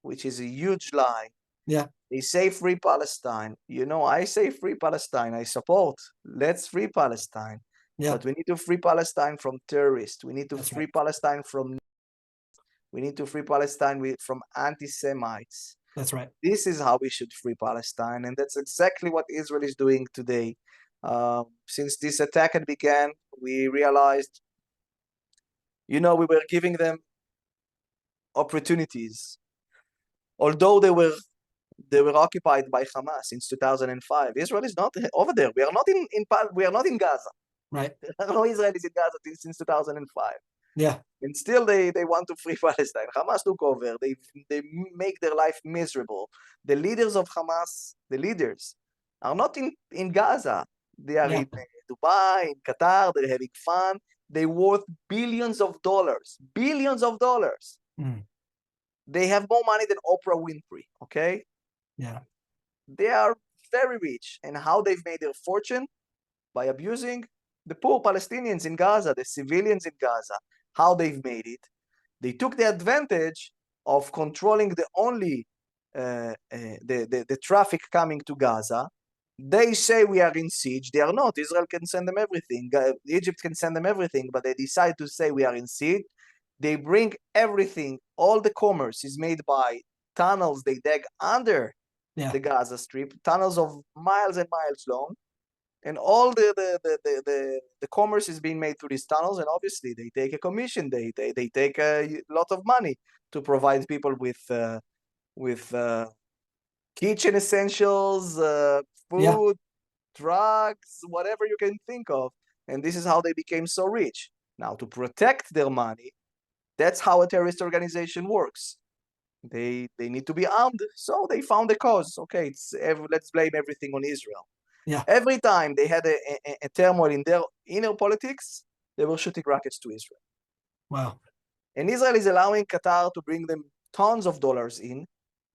which is a huge lie. Yeah. They say free Palestine. I say free Palestine. I support. Let's free Palestine. Yeah. But we need to free Palestine from terrorists. We need to free Palestine from. We need to free Palestine from anti-Semites. That's right. This is how we should free Palestine, and that's exactly what Israel is doing today. Since this attack had began, we realized, we were giving them opportunities, although they were occupied by Hamas since 2005. Israel is not over there. We are not in Gaza. Right. No Israelis in Gaza since 2005. Yeah. And still they want to free Palestine. Hamas took over. They make their life miserable. The leaders of Hamas, are not in Gaza. They are in Dubai, in Qatar. They're having fun. They're worth billions of dollars. Billions of dollars. They have more money than Oprah Winfrey, okay? Yeah. They are very rich. And how they've made their fortune? By abusing the poor Palestinians in Gaza, the civilians in Gaza. How they've made it? They took the advantage of controlling the only the traffic coming to Gaza. They say we are in siege. They are not. Israel can send them everything. Egypt can send them everything, but they decide to say we are in siege. They bring everything. All the commerce is made by tunnels they dig under the Gaza Strip, tunnels of miles and miles long, and all the commerce is being made through these tunnels. And obviously, they take a commission. They take a lot of money to provide people with kitchen essentials, food, drugs, whatever you can think of. And this is how they became so rich. Now, to protect their money, that's how a terrorist organization works. They need to be armed, so they found a cause. Okay, let's blame everything on Israel. Yeah. Every time they had a turmoil in their inner politics, they were shooting rockets to Israel. Wow. And Israel is allowing Qatar to bring them tons of dollars in,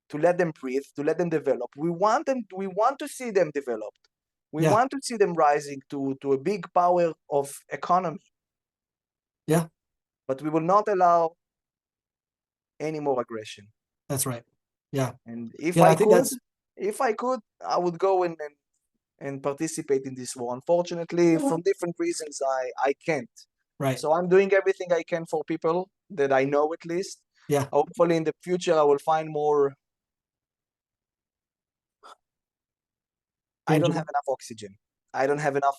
to let them breathe, to let them develop. We want to see them developed. We want to see them rising to a big power of economy. Yeah. But we will not allow any more aggression. That's right. Yeah. And if I could, I would go and participate in this war. Unfortunately, from different reasons, I can't. Right. So I'm doing everything I can for people that I know, at least. Yeah. Hopefully in the future I will find more. I don't have enough oxygen. I don't have enough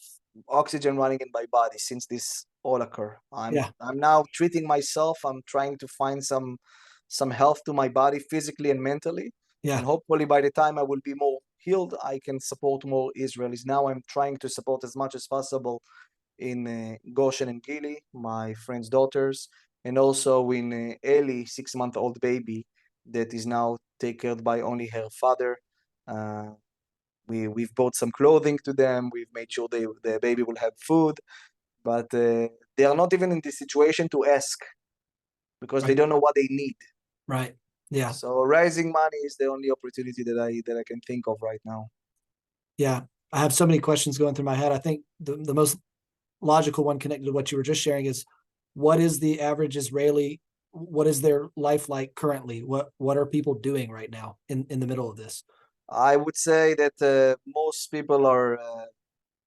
oxygen running in my body since this all occur. Yeah. I'm now treating myself. I'm trying to find some health to my body physically and mentally. Yeah. And hopefully by the time I will be more healed, I can support more Israelis. Now I'm trying to support as much as possible in Goshen and Gili, my friend's daughters, and also in Eli, 6-month-old baby that is now taken by only her father. We've bought some clothing to them. We've made sure the baby will have food, but they are not even in the situation to ask because they Right. don't know what they need. Right. Yeah. So raising money is the only opportunity that I can think of right now. Yeah. I have so many questions going through my head. I think the most logical one connected to what you were just sharing is, what is the average Israeli? What is their life like currently? What are people doing right now in the middle of this? I would say that most people are.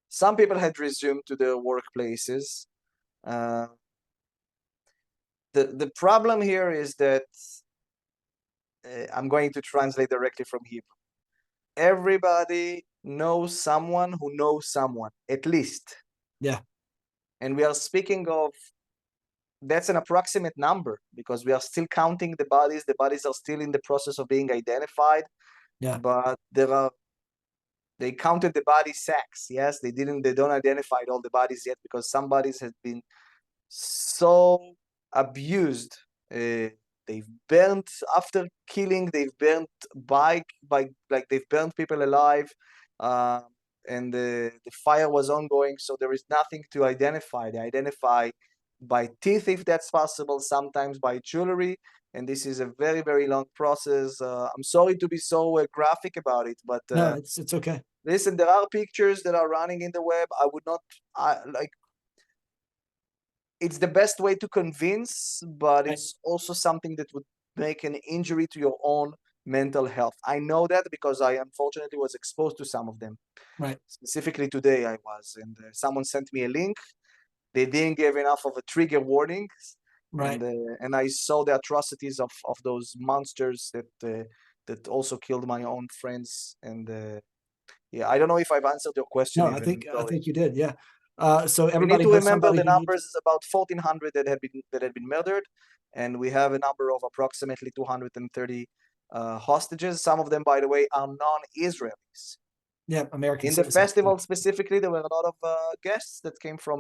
Some people had resumed to their workplaces. Uh, the problem here is that I'm going to translate directly from Hebrew. Everybody knows someone who knows someone, at least. Yeah. And we are speaking of, that's an approximate number because we are still counting the bodies. The bodies are still in the process of being identified. Yeah. But they counted the body sacks. Yes, they don't identify all the bodies yet because some bodies have been so abused. They've burnt after killing. They've burnt by like they've burnt people alive, uh, and the fire was ongoing. So there is nothing to identify. They identify by teeth if that's possible. Sometimes by jewelry, and this is a very very long process. I'm sorry to be so graphic about it, but No, it's okay. listen, there are pictures that are running in the web. I would not like it's the best way to convince, but Right. it's also something that would make an injury to your own mental health. I know that because I unfortunately was exposed to some of them. Right. Specifically today I was, and someone sent me a link. They didn't give enough of a trigger warning, Right. and I saw the atrocities of those monsters that also killed my own friends. And yeah, I don't know if I've answered your question No, even. I'm I sorry. think you did. Yeah. So We need everybody to has remember somebody the who needs. numbers is about 1,400 that had been murdered, and we have a number of approximately 230 hostages. Some of them, by the way, are non-Israelis. Yeah, American In the citizens. festival specifically, there were a lot of guests that came from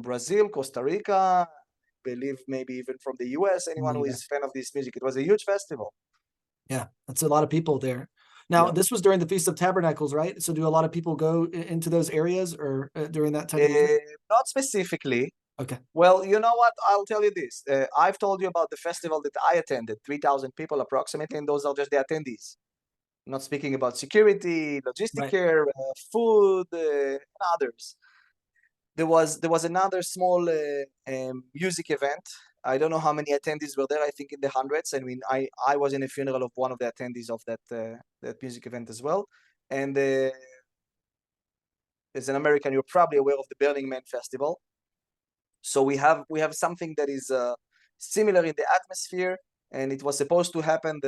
Brazil, Costa Rica, I believe maybe even from the US. Anyone who Yeah. is a fan of this music, it was a huge festival. Yeah, that's a lot of people there. Now, Yeah. this was during the Feast of Tabernacles, right? So do a lot of people go into those areas or during that time of year? Not specifically. Okay. Well, you know what? I'll tell you this. I've told you about the festival that I attended, 3,000 people approximately, and those are just the attendees. I'm not speaking about security, logistic Right. care, food, and others. There was another small music event. I don't know how many attendees were there. I think in the hundreds. I mean, I was in a funeral of one of the attendees of that music event as well. And as an American, you're probably aware of the Burning Man Festival. So we have something that is similar in the atmosphere, and it was supposed to happen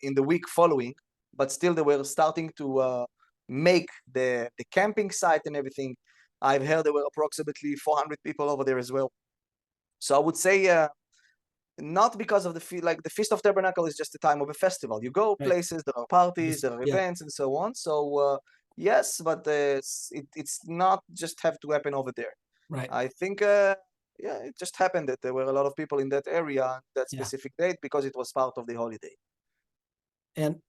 in the week following, but still they were starting to make the camping site and everything. I've heard there were approximately 400 people over there as well. So I would say not because of like the Feast of Tabernacle is just a time of a festival. You go Right. places, there are parties, there are Yeah. events, and so on. So yes, but it's not just have to happen over there. Right. I think, yeah, it just happened that there were a lot of people in that area on that Yeah. specific date because it was part of the holiday. And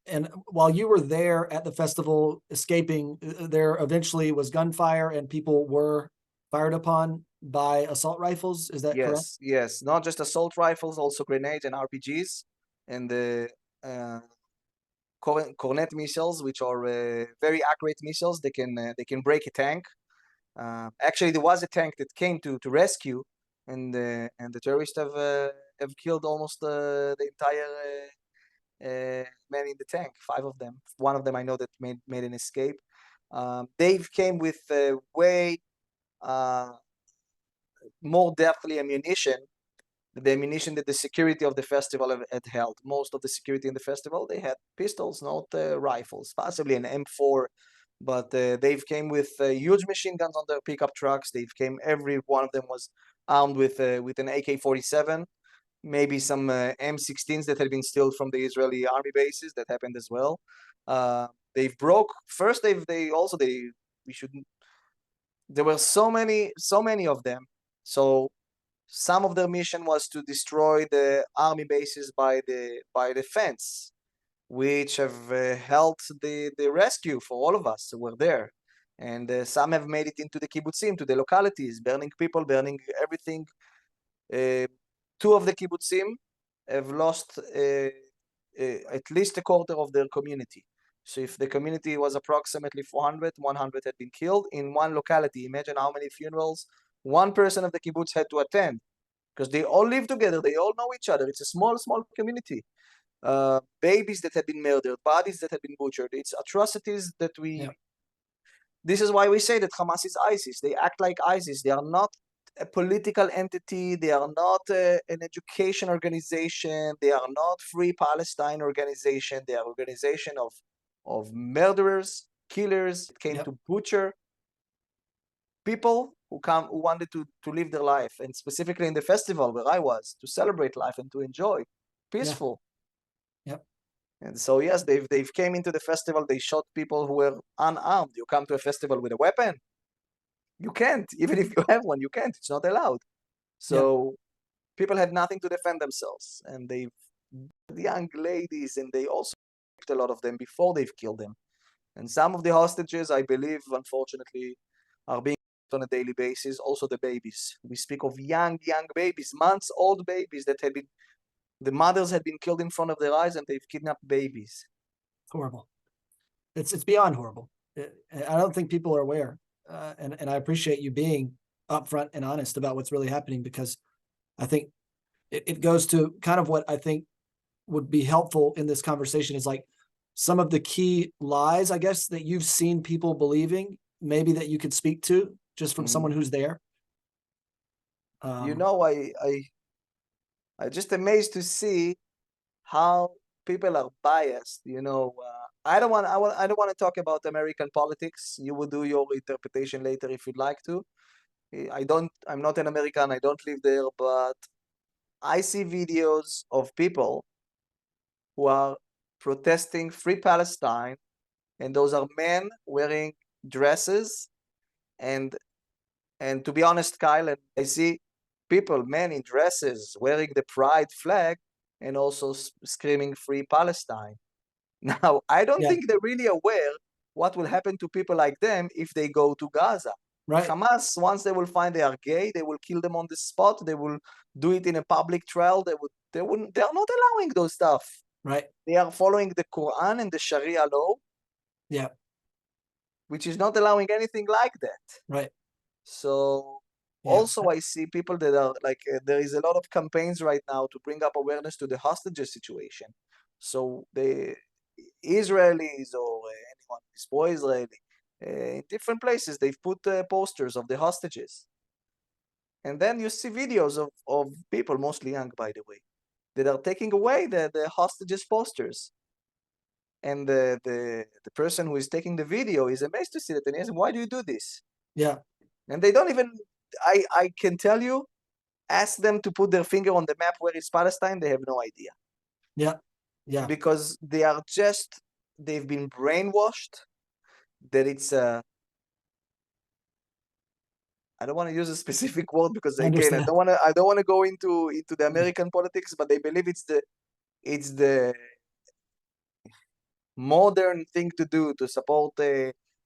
while you were there at the festival escaping, there eventually was gunfire and people were fired upon by assault rifles. Is that correct? Yes, yes, not just assault rifles, also grenades and RPGs, and the cornet missiles, which are very accurate missiles. They can break a tank. Actually, there was a tank that came to rescue, and the terrorists have killed almost the entire men in the tank. 5 of them. One of them I know that made an escape. They came with way more deadly ammunition. The ammunition that the security of the festival had held. Most of the security in the festival, they had pistols, not rifles. Possibly an M4 but they've came with huge machine guns on their pickup trucks. They've came, every one of them was armed with an AK-47, maybe some M16s that had been stolen from the Israeli army bases. That happened as well. They've broke first. We shouldn't. There were so many of them. So some of their mission was to destroy the army bases by the fence, which have helped the rescue for all of us who were there. And some have made it into the kibbutzim, to the localities, burning people, burning everything. Two of the kibbutzim have lost at least a quarter of their community. So if the community was approximately 400, 100 had been killed in one locality. Imagine how many funerals one person of the kibbutz had to attend, because they all live together, they all know each other. It's a small community. Babies that had been murdered, bodies that had been butchered. It's atrocities that we... Yeah. This is why we say that Hamas is ISIS. They act like ISIS. They are not a political entity. They are not an education organization. They are not Free Palestine organization. They are organization of murderers, killers, came Yep. to butcher people who wanted to live their life, and specifically in the festival where I was, to celebrate life and to enjoy, peaceful. Yep. And so yes, they've came into the festival. They shot people who were unarmed. You come to a festival with a weapon, you can't. Even if you have one, you can't. It's not allowed. So people had nothing to defend themselves, and the young ladies, and they also raped a lot of them before they've killed them. And some of the hostages, I believe, unfortunately, are being on a daily basis. Also the babies. We speak of young babies, months-old babies that had been, the mothers had been killed in front of their eyes, and they've kidnapped babies. Horrible. It's beyond horrible. I don't think people are aware, and I appreciate you being upfront and honest about what's really happening, because I think it goes to kind of what I think would be helpful in this conversation is like some of the key lies, I guess, that you've seen people believing, maybe that you could speak to just from someone who's there. You know, I just amazed to see how people are biased. You know, I don't want to talk about American politics. You will do your interpretation later if you'd like to. I'm not an American. I don't live there, but I see videos of people who are protesting Free Palestine, and those are men wearing dresses, and to be honest, Kyle, and I see people, men in dresses, wearing the pride flag, and also screaming Free Palestine. Now, I don't think they're really aware what will happen to people like them if they go to Gaza. Right. Hamas, once they will find they are gay, they will kill them on the spot. They will do it in a public trial. They're not allowing those stuff. Right. They are following the Quran and the Sharia law. Yeah. Which is not allowing anything like that. Right. So also I see people that are like, there is a lot of campaigns right now to bring up awareness to the hostages situation. So the Israelis or anyone who is pro-Israeli, in different places, they've put posters of the hostages. And then you see videos of people, mostly young, by the way, that are taking away the hostages posters. And the person who is taking the video is amazed to see that, and he asks, why do you do this? Yeah. And they don't even, I can tell you, ask them to put their finger on the map where is Palestine, they have no idea. Yeah. Yeah. Because they've been brainwashed that it's I don't want to use a specific word because again, I don't want to go into the American politics, but they believe it's the modern thing to do to support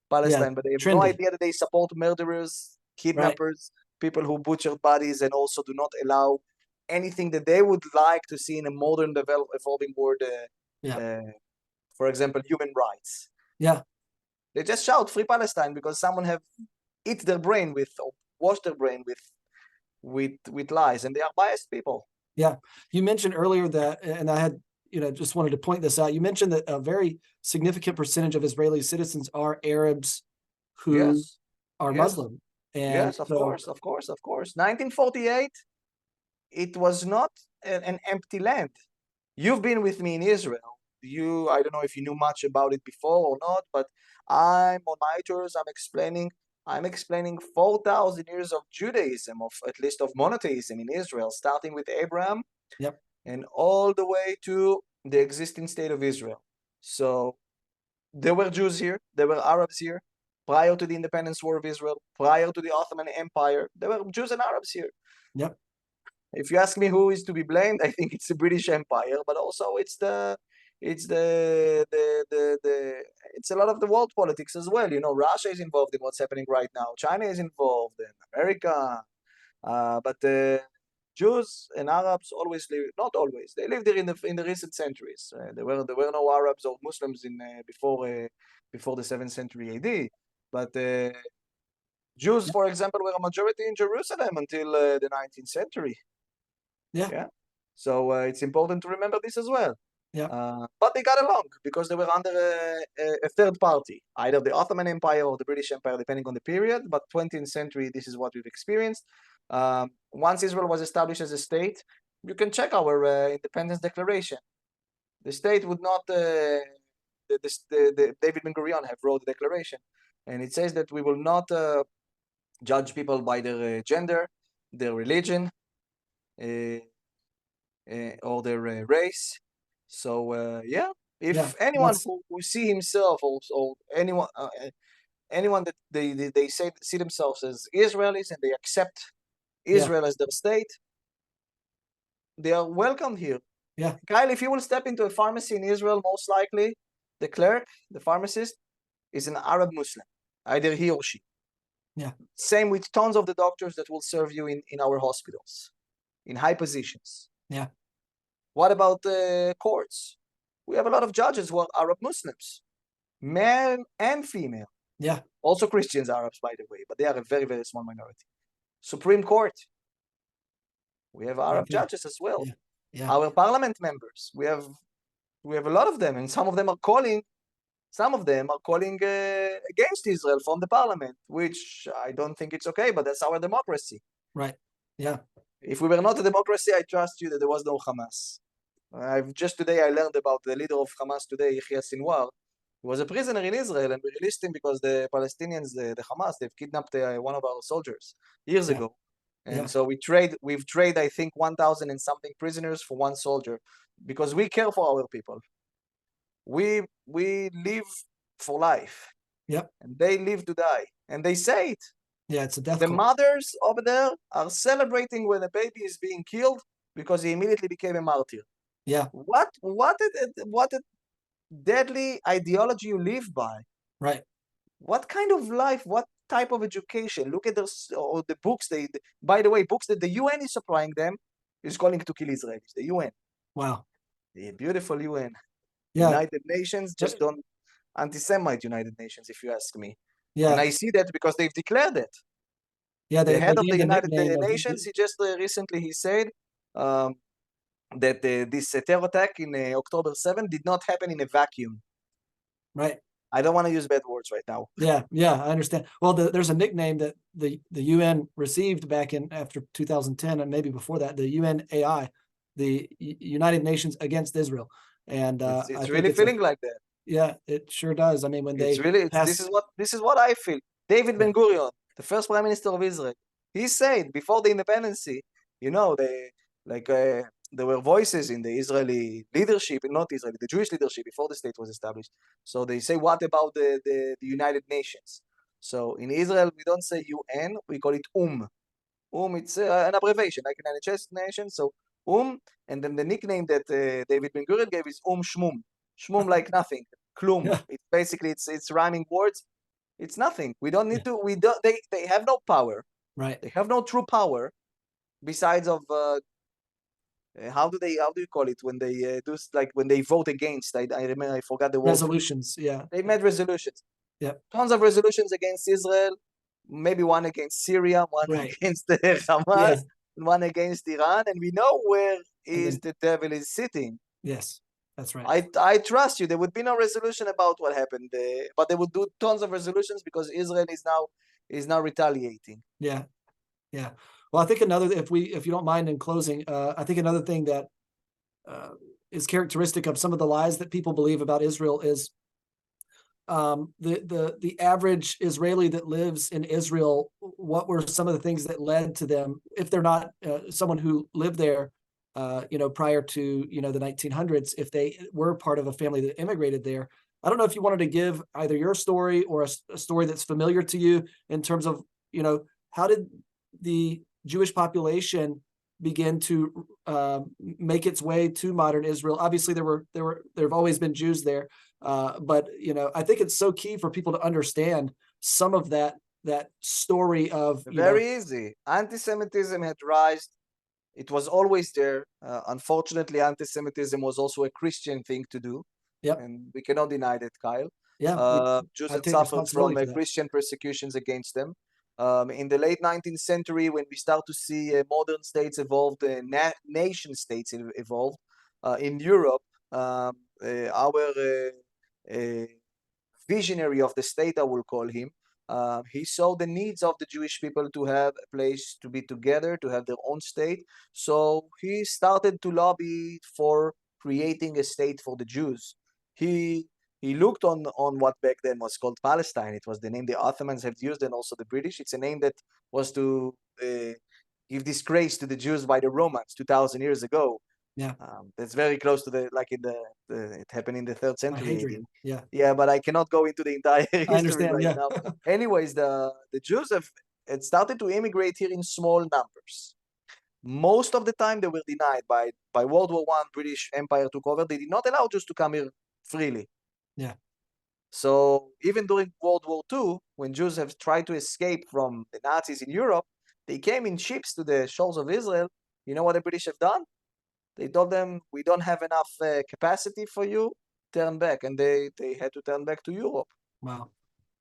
Palestine, but they have no idea that they support murderers, kidnappers, people who butchered bodies, and also do not allow anything that they would like to see in a modern, evolving world. For example, human rights. Yeah. They just shout Free Palestine because someone have eat their brain with, or washed their brain with lies, and they are biased people. Yeah. You mentioned earlier that, and I had, just wanted to point this out. You mentioned that a very significant percentage of Israeli citizens are Arabs who are Muslim. And yes, of course. 1948, it was not an empty land. You've been with me in Israel. I don't know if you knew much about it before or not, but I'm on my tours, I'm explaining 4,000 years of Judaism, of at least of monotheism in Israel, starting with Abraham, Yep. and all the way to the existing state of Israel. So there were Jews here, there were Arabs here, prior to the independence war of Israel, prior to the Ottoman Empire, there were Jews and Arabs here. Yep. If you ask me who is to be blamed, I think it's the British Empire, but also it's a lot of the world politics as well. You know, Russia is involved in what's happening right now. China is involved, and America. But Jews and Arabs always live, not always. They lived there in the recent centuries. There were no Arabs or Muslims in before the 7th century AD. But Jews, for example, were a majority in Jerusalem until the 19th century. Yeah. So it's important to remember this as well. Yeah. But they got along because they were under a third party, either the Ottoman Empire or the British Empire, depending on the period. But 20th century, this is what we've experienced. Once Israel was established as a state, you can check our independence declaration. The state would not, David Ben-Gurion have wrote the declaration, and it says that we will not judge people by their gender, their religion, or their race. So if anyone who see himself or anyone that they see themselves as Israelis and they accept Israel as their state, they are welcome here. Yeah. Kyle, if you will step into a pharmacy in Israel, most likely the clerk, the pharmacist, is an Arab Muslim, either he or she. Yeah. Same with tons of the doctors that will serve you in our hospitals, in high positions. Yeah. What about the courts? We have a lot of judges who are Arab Muslims, male and female. Yeah. Also Christians, Arabs, by the way, but they are a very, very small minority. Supreme Court, we have Arab judges as well. Yeah. Yeah. Our parliament members, we have a lot of them, and some of them are calling against Israel from the parliament, which I don't think it's okay, but that's our democracy. Right. Yeah. If we were not a democracy, I trust you that there was no Hamas. Just today I learned about the leader of Hamas today, Yahya Sinwar. He was a prisoner in Israel, and we released him because the Palestinians, the Hamas, they've kidnapped one of our soldiers years ago. And so we've traded, I think, 1,000 and something prisoners for one soldier because we care for our people. We live for life. Yep. And they live to die. And they say it. Yeah, it's a death The cult. mothers over there are celebrating when a baby is being killed because he immediately became a martyr. Yeah. What a deadly ideology you live by. Right. What kind of life, what type of education? Look at the books by the way, books that the UN is supplying them is calling to kill Israelis, the UN. Wow. The beautiful UN. Yeah. United Nations, just don't anti-Semite United Nations, if you ask me. Yeah. And I see that because they've declared it. Yeah. The head of gave the United nickname of- Nations, he just recently he said that this terror attack in October 7th did not happen in a vacuum. Right. I don't want to use bad words right now. Yeah. Yeah. I understand. Well, there's a nickname that the UN received back in after 2010 and maybe before that, the UNAI, the United Nations Against Israel. And it's really feeling like that. Yeah, it sure does. I mean, when they this is what I feel. David Ben-Gurion, the first prime minister of Israel, he said before the independence, you know, there were voices in the Israeli leadership, not Israeli, the Jewish leadership before the state was established. So they say, what about the United Nations? So in Israel, we don't say UN, we call it it's an abbreviation, like an NHS nation. So and then the nickname that David Ben-Gurion gave is Shmum. Shmum like nothing. Klum. Yeah. It's basically it's rhyming words. It's nothing. We don't need to. They have no power. Right. They have no true power. Besides of how do you call it when they do when they vote against? I remember I forgot the word. Resolutions. Yeah. They made resolutions. Yeah. Tons of resolutions against Israel. Maybe one against Syria, one against the Hamas, one against Iran, and we know where the devil is sitting. Yes. That's right. I trust you. There would be no resolution about what happened, but they would do tons of resolutions because Israel is now retaliating. Yeah, yeah. Well, I think if you don't mind in closing, I think another thing that is characteristic of some of the lies that people believe about Israel is the average Israeli that lives in Israel, what were some of the things that led to them, if they're not someone who lived there, prior to, the 1900s, if they were part of a family that immigrated there. I don't know if you wanted to give either your story or a story that's familiar to you in terms of, how did the Jewish population begin to make its way to modern Israel? Obviously, there have always been Jews there, but I think it's so key for people to understand some of that story of Very easy. Anti-Semitism had risen. It was always there. Unfortunately, anti-Semitism was also a Christian thing to do. Yep. And we cannot deny that, Kyle. Yeah, Jews I had take suffered from responsibility for that. Christian persecutions against them. In the late 19th century, when we start to see modern states evolved, nation states evolved in Europe, our visionary of the state, I will call him, he saw the needs of the Jewish people to have a place to be together, to have their own state. So he started to lobby for creating a state for the Jews. He looked on what back then was called Palestine. It was the name the Ottomans have used, and also the British. It's a name that was to give disgrace to the Jews by the Romans 2,000 years ago. Yeah. That's very close to it happened in the 3rd century. Hadrian. Yeah. Yeah, but I cannot go into the entire history understand, right yeah. now. Anyways, the Jews had started to immigrate here in small numbers. Most of the time they were denied by World War I. British Empire took over. They did not allow Jews to come here freely. Yeah. So even during World War II, when Jews have tried to escape from the Nazis in Europe, they came in ships to the shores of Israel. You know what the British have done? They told them, we don't have enough capacity for you, turn back. And they had to turn back to Europe. Wow.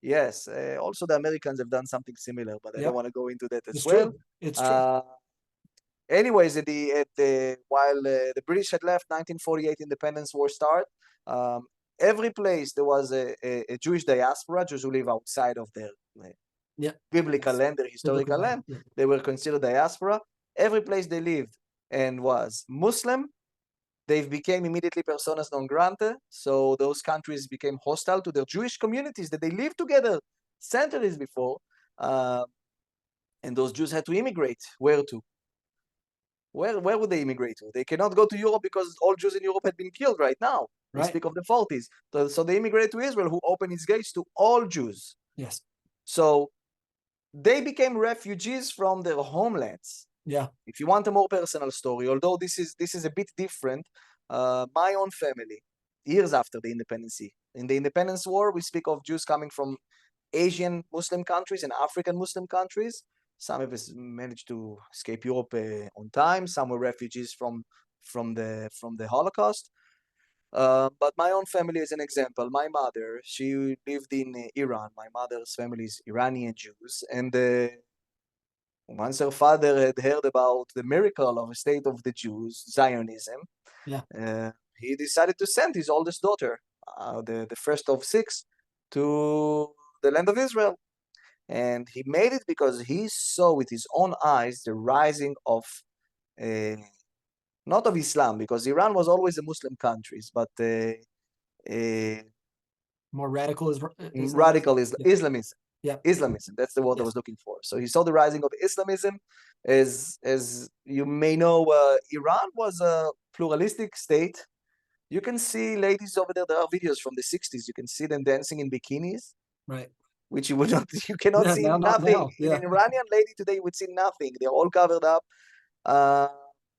Yes. Also, the Americans have done something similar, but I Yep. don't want to go into that as It's well. true. It's true. Anyways, while the British had left, 1948 Independence War start. Every place there was a Jewish diaspora, Jews who live outside of their biblical land, their historical land. Yeah. They were considered diaspora. Every place they lived and was Muslim, they became immediately personas non grata. So those countries became hostile to their Jewish communities that they lived together centuries before. And those Jews had to immigrate. Where to? Where would they immigrate to? They cannot go to Europe because all Jews in Europe had been killed right now. We Right. speak of the 40s. So they immigrated to Israel, who opened its gates to all Jews. Yes. So they became refugees from their homelands. Yeah. If you want a more personal story, although this is a bit different, my own family, years after the independence, in the independence war, we speak of Jews coming from Asian Muslim countries and African Muslim countries. Some of us managed to escape Europe on time. Some were refugees from the Holocaust. But my own family is an example. My mother, she lived in Iran. My mother's family is Iranian Jews, and once her father had heard about the miracle of the state of the Jews, Zionism, he decided to send his oldest daughter, the first of 6, to the land of Israel. And he made it because he saw with his own eyes the rising of, not of Islam, because Iran was always a Muslim country, but more radical Islamism. Yeah. Islamism, that's the word I was looking for. So he saw the rising of Islamism. As you may know, Iran was a pluralistic state. You can see ladies over there. There are videos from the 60s. You can see them dancing in bikinis. Right. Which you cannot see nothing. Yeah. In an Iranian lady today, you would see nothing. They're all covered up.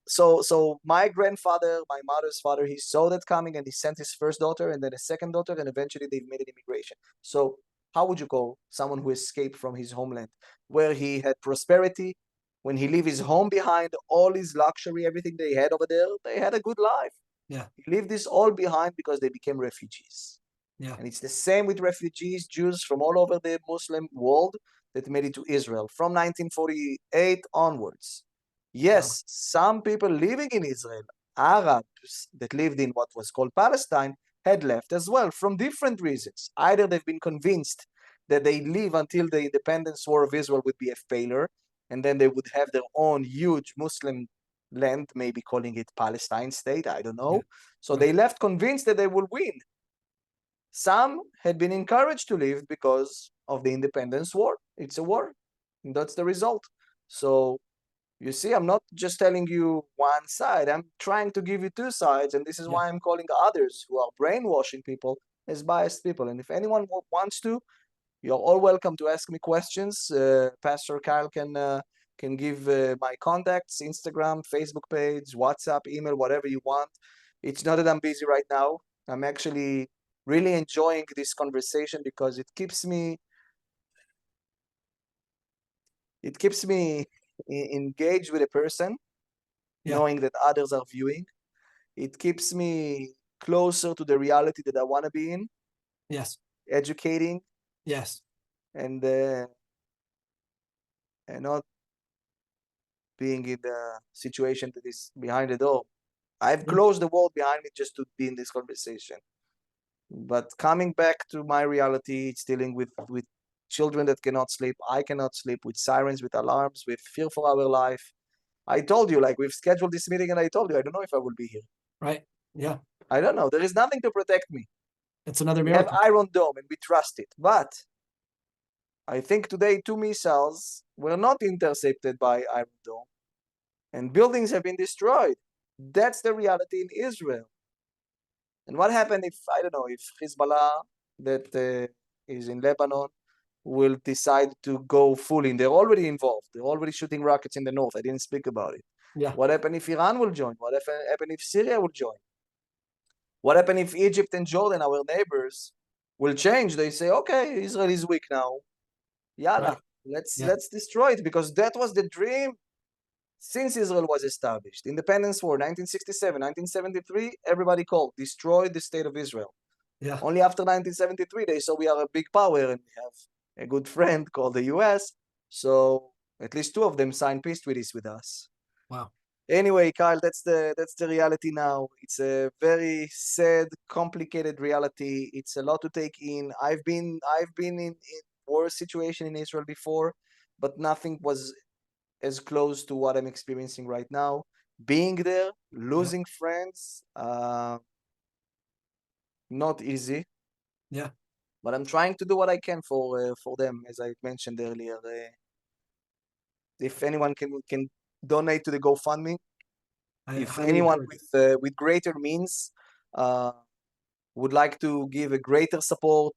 So my grandfather, my mother's father, he saw that coming and he sent his first daughter and then a second daughter, and eventually they've made an immigration. So how would you call someone who escaped from his homeland, where he had prosperity, when he left his home behind, all his luxury, everything they had over there, they had a good life. Yeah. He left this all behind because they became refugees. Yeah. And it's the same with refugees, Jews from all over the Muslim world that made it to Israel from 1948 onwards. Yes, some people living in Israel, Arabs that lived in what was called Palestine, had left as well from different reasons. Either they've been convinced that they live until the independence war of Israel would be a failure, and then they would have their own huge Muslim land, maybe calling it Palestine state, I don't know. Yeah. So they left convinced that they will win. Some had been encouraged to leave because of the independence war. It's a war, and that's the result. So you see, I'm not just telling you one side. I'm trying to give you two sides, and this is why I'm calling others who are brainwashing people as biased people. And if anyone wants to, you're all welcome to ask me questions. Pastor Kyle can give my contacts, Instagram, Facebook page, WhatsApp, email, whatever you want. It's not that I'm busy right now. I'm actually really enjoying this conversation because it keeps me engaged with a person, knowing that others are viewing. It keeps me closer to the reality that I want to be in. Yes. Educating. Yes. And not being in the situation that is behind the door. I've closed the world behind me just to be in this conversation. But coming back to my reality, it's dealing with children that cannot sleep. I cannot sleep, with sirens, with alarms, with fear for our life. I told you, like, we've scheduled this meeting, and I told you, I don't know if I will be here. Right. Yeah. I don't know. There is nothing to protect me. It's another We have miracle. Iron Dome, and we trust it. But I think today 2 missiles were not intercepted by Iron Dome, and buildings have been destroyed. That's the reality in Israel. And what happened if, I don't know, if Hezbollah that is in Lebanon will decide to go fully in? They're already involved. They're already shooting rockets in the north. I didn't speak about it. Yeah. What happened if Iran will join? What happened if Syria will join? What happened if Egypt and Jordan, our neighbors, will change? They say, okay, Israel is weak now. Yalla, let's destroy it, because that was the dream since Israel was established. Independence War, 1967, 1973, everybody called, destroy the state of Israel. Yeah. Only after 1973, they saw we are a big power and we have a good friend called the US. So at least 2 of them signed peace treaties with us. Wow. Anyway, Kyle, that's the reality now. It's a very sad, complicated reality. It's a lot to take in. I've been in worse situation in Israel before, but nothing was as close to what I'm experiencing right now. Being there, losing friends, not easy. Yeah. But I'm trying to do what I can for them, as I mentioned earlier. If anyone can donate to the GoFundMe, if anyone with greater means would like to give a greater support,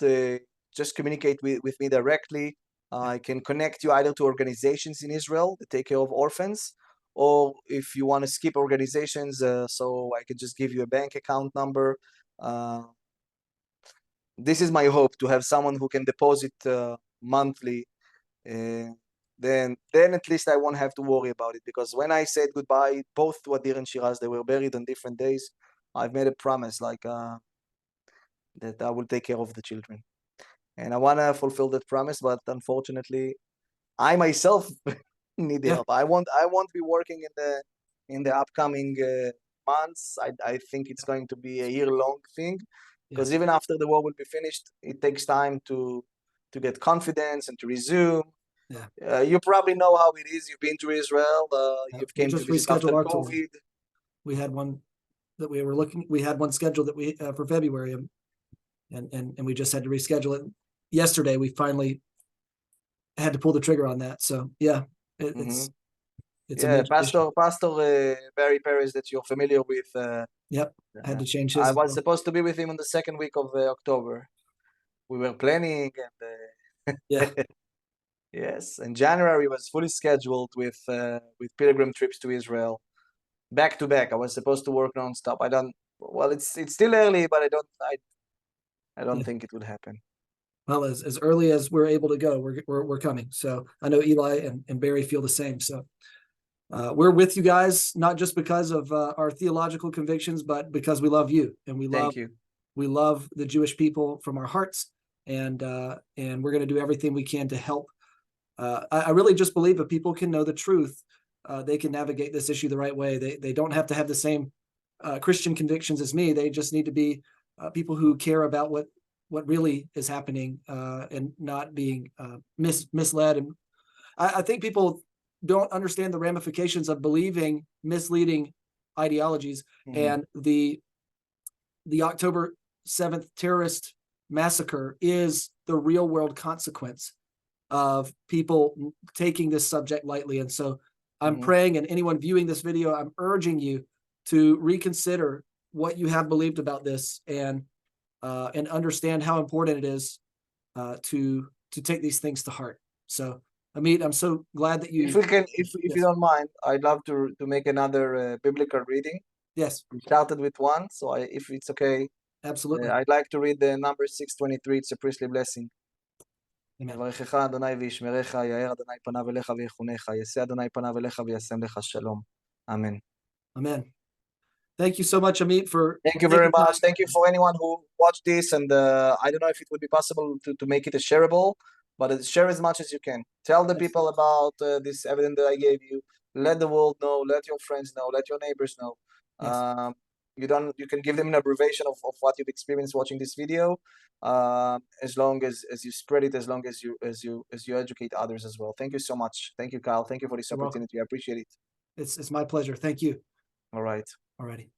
just communicate with me directly. I can connect you either to organizations in Israel that take care of orphans, or if you want to skip organizations, so I can just give you a bank account number. This is my hope, to have someone who can deposit monthly. Then at least I won't have to worry about it, because when I said goodbye, both to Adir and Shiraz, they were buried on different days. I've made a promise, like that I will take care of the children, and I want to fulfill that promise. But unfortunately, I myself need the help. I won't be working in the upcoming months. I think it's going to be a year-long thing, because even after the war will be finished, it takes time to get confidence and to resume. You probably know how it is. You've been to Israel. You've came to visit after COVID. We had one that we were looking. We had one scheduled that we for February, and we just had to reschedule it. Yesterday, we finally had to pull the trigger on that. So yeah, it's Pastor Barry Perez that you're familiar with. Yep, I had to change his. I was supposed to be with him on the 2nd week of October. We were planning, and yes, and January was fully scheduled with pilgrim trips to Israel, back to back. I was supposed to work nonstop. I don't. Well, it's still early, but I don't think it would happen. Well, as early as we're able to go, we're coming. So I know Eli and Barry feel the same. So we're with you guys, not just because of our theological convictions, but because we love you, and we love the Jewish people from our hearts, and we're going to do everything we can to help. I really just believe if people can know the truth, they can navigate this issue the right way. They don't have to have the same Christian convictions as me. They just need to be people who care about what really is happening, and not being misled. And I think people don't understand the ramifications of believing misleading ideologies. And the October 7th terrorist massacre is the real world consequence of people taking this subject lightly. And so I'm praying, and anyone viewing this video, I'm urging you to reconsider what you have believed about this, and understand how important it is to take these things to heart. So, Amit, I'm so glad that you. If we can, if Yes. you don't mind, I'd love to make another biblical reading. Yes, We started with one, so if it's okay, absolutely. I'd like to read the number 623. It's a priestly blessing. Amen. יברכך אדוני וישמרך, יאר אדוני פניו אליך ויחונך, ישא אדוני פניו אליך וישם לך שלום. Amen. Amen. Thank you so much, Amit, for. Thank you very much. Thank you for anyone who watched this, and I don't know if it would be possible to make it a shareable, but share as much as you can. Tell the people about this evidence that I gave you. Let the world know. Let your friends know. Let your neighbors know. Yes. You can give them an abbreviation of what you've experienced watching this video, as long as you spread it, as long as you educate others as well. Thank you so much. Thank you, Kyle. Thank you for this opportunity. I appreciate it. It's my pleasure. Thank you. All right. Alrighty.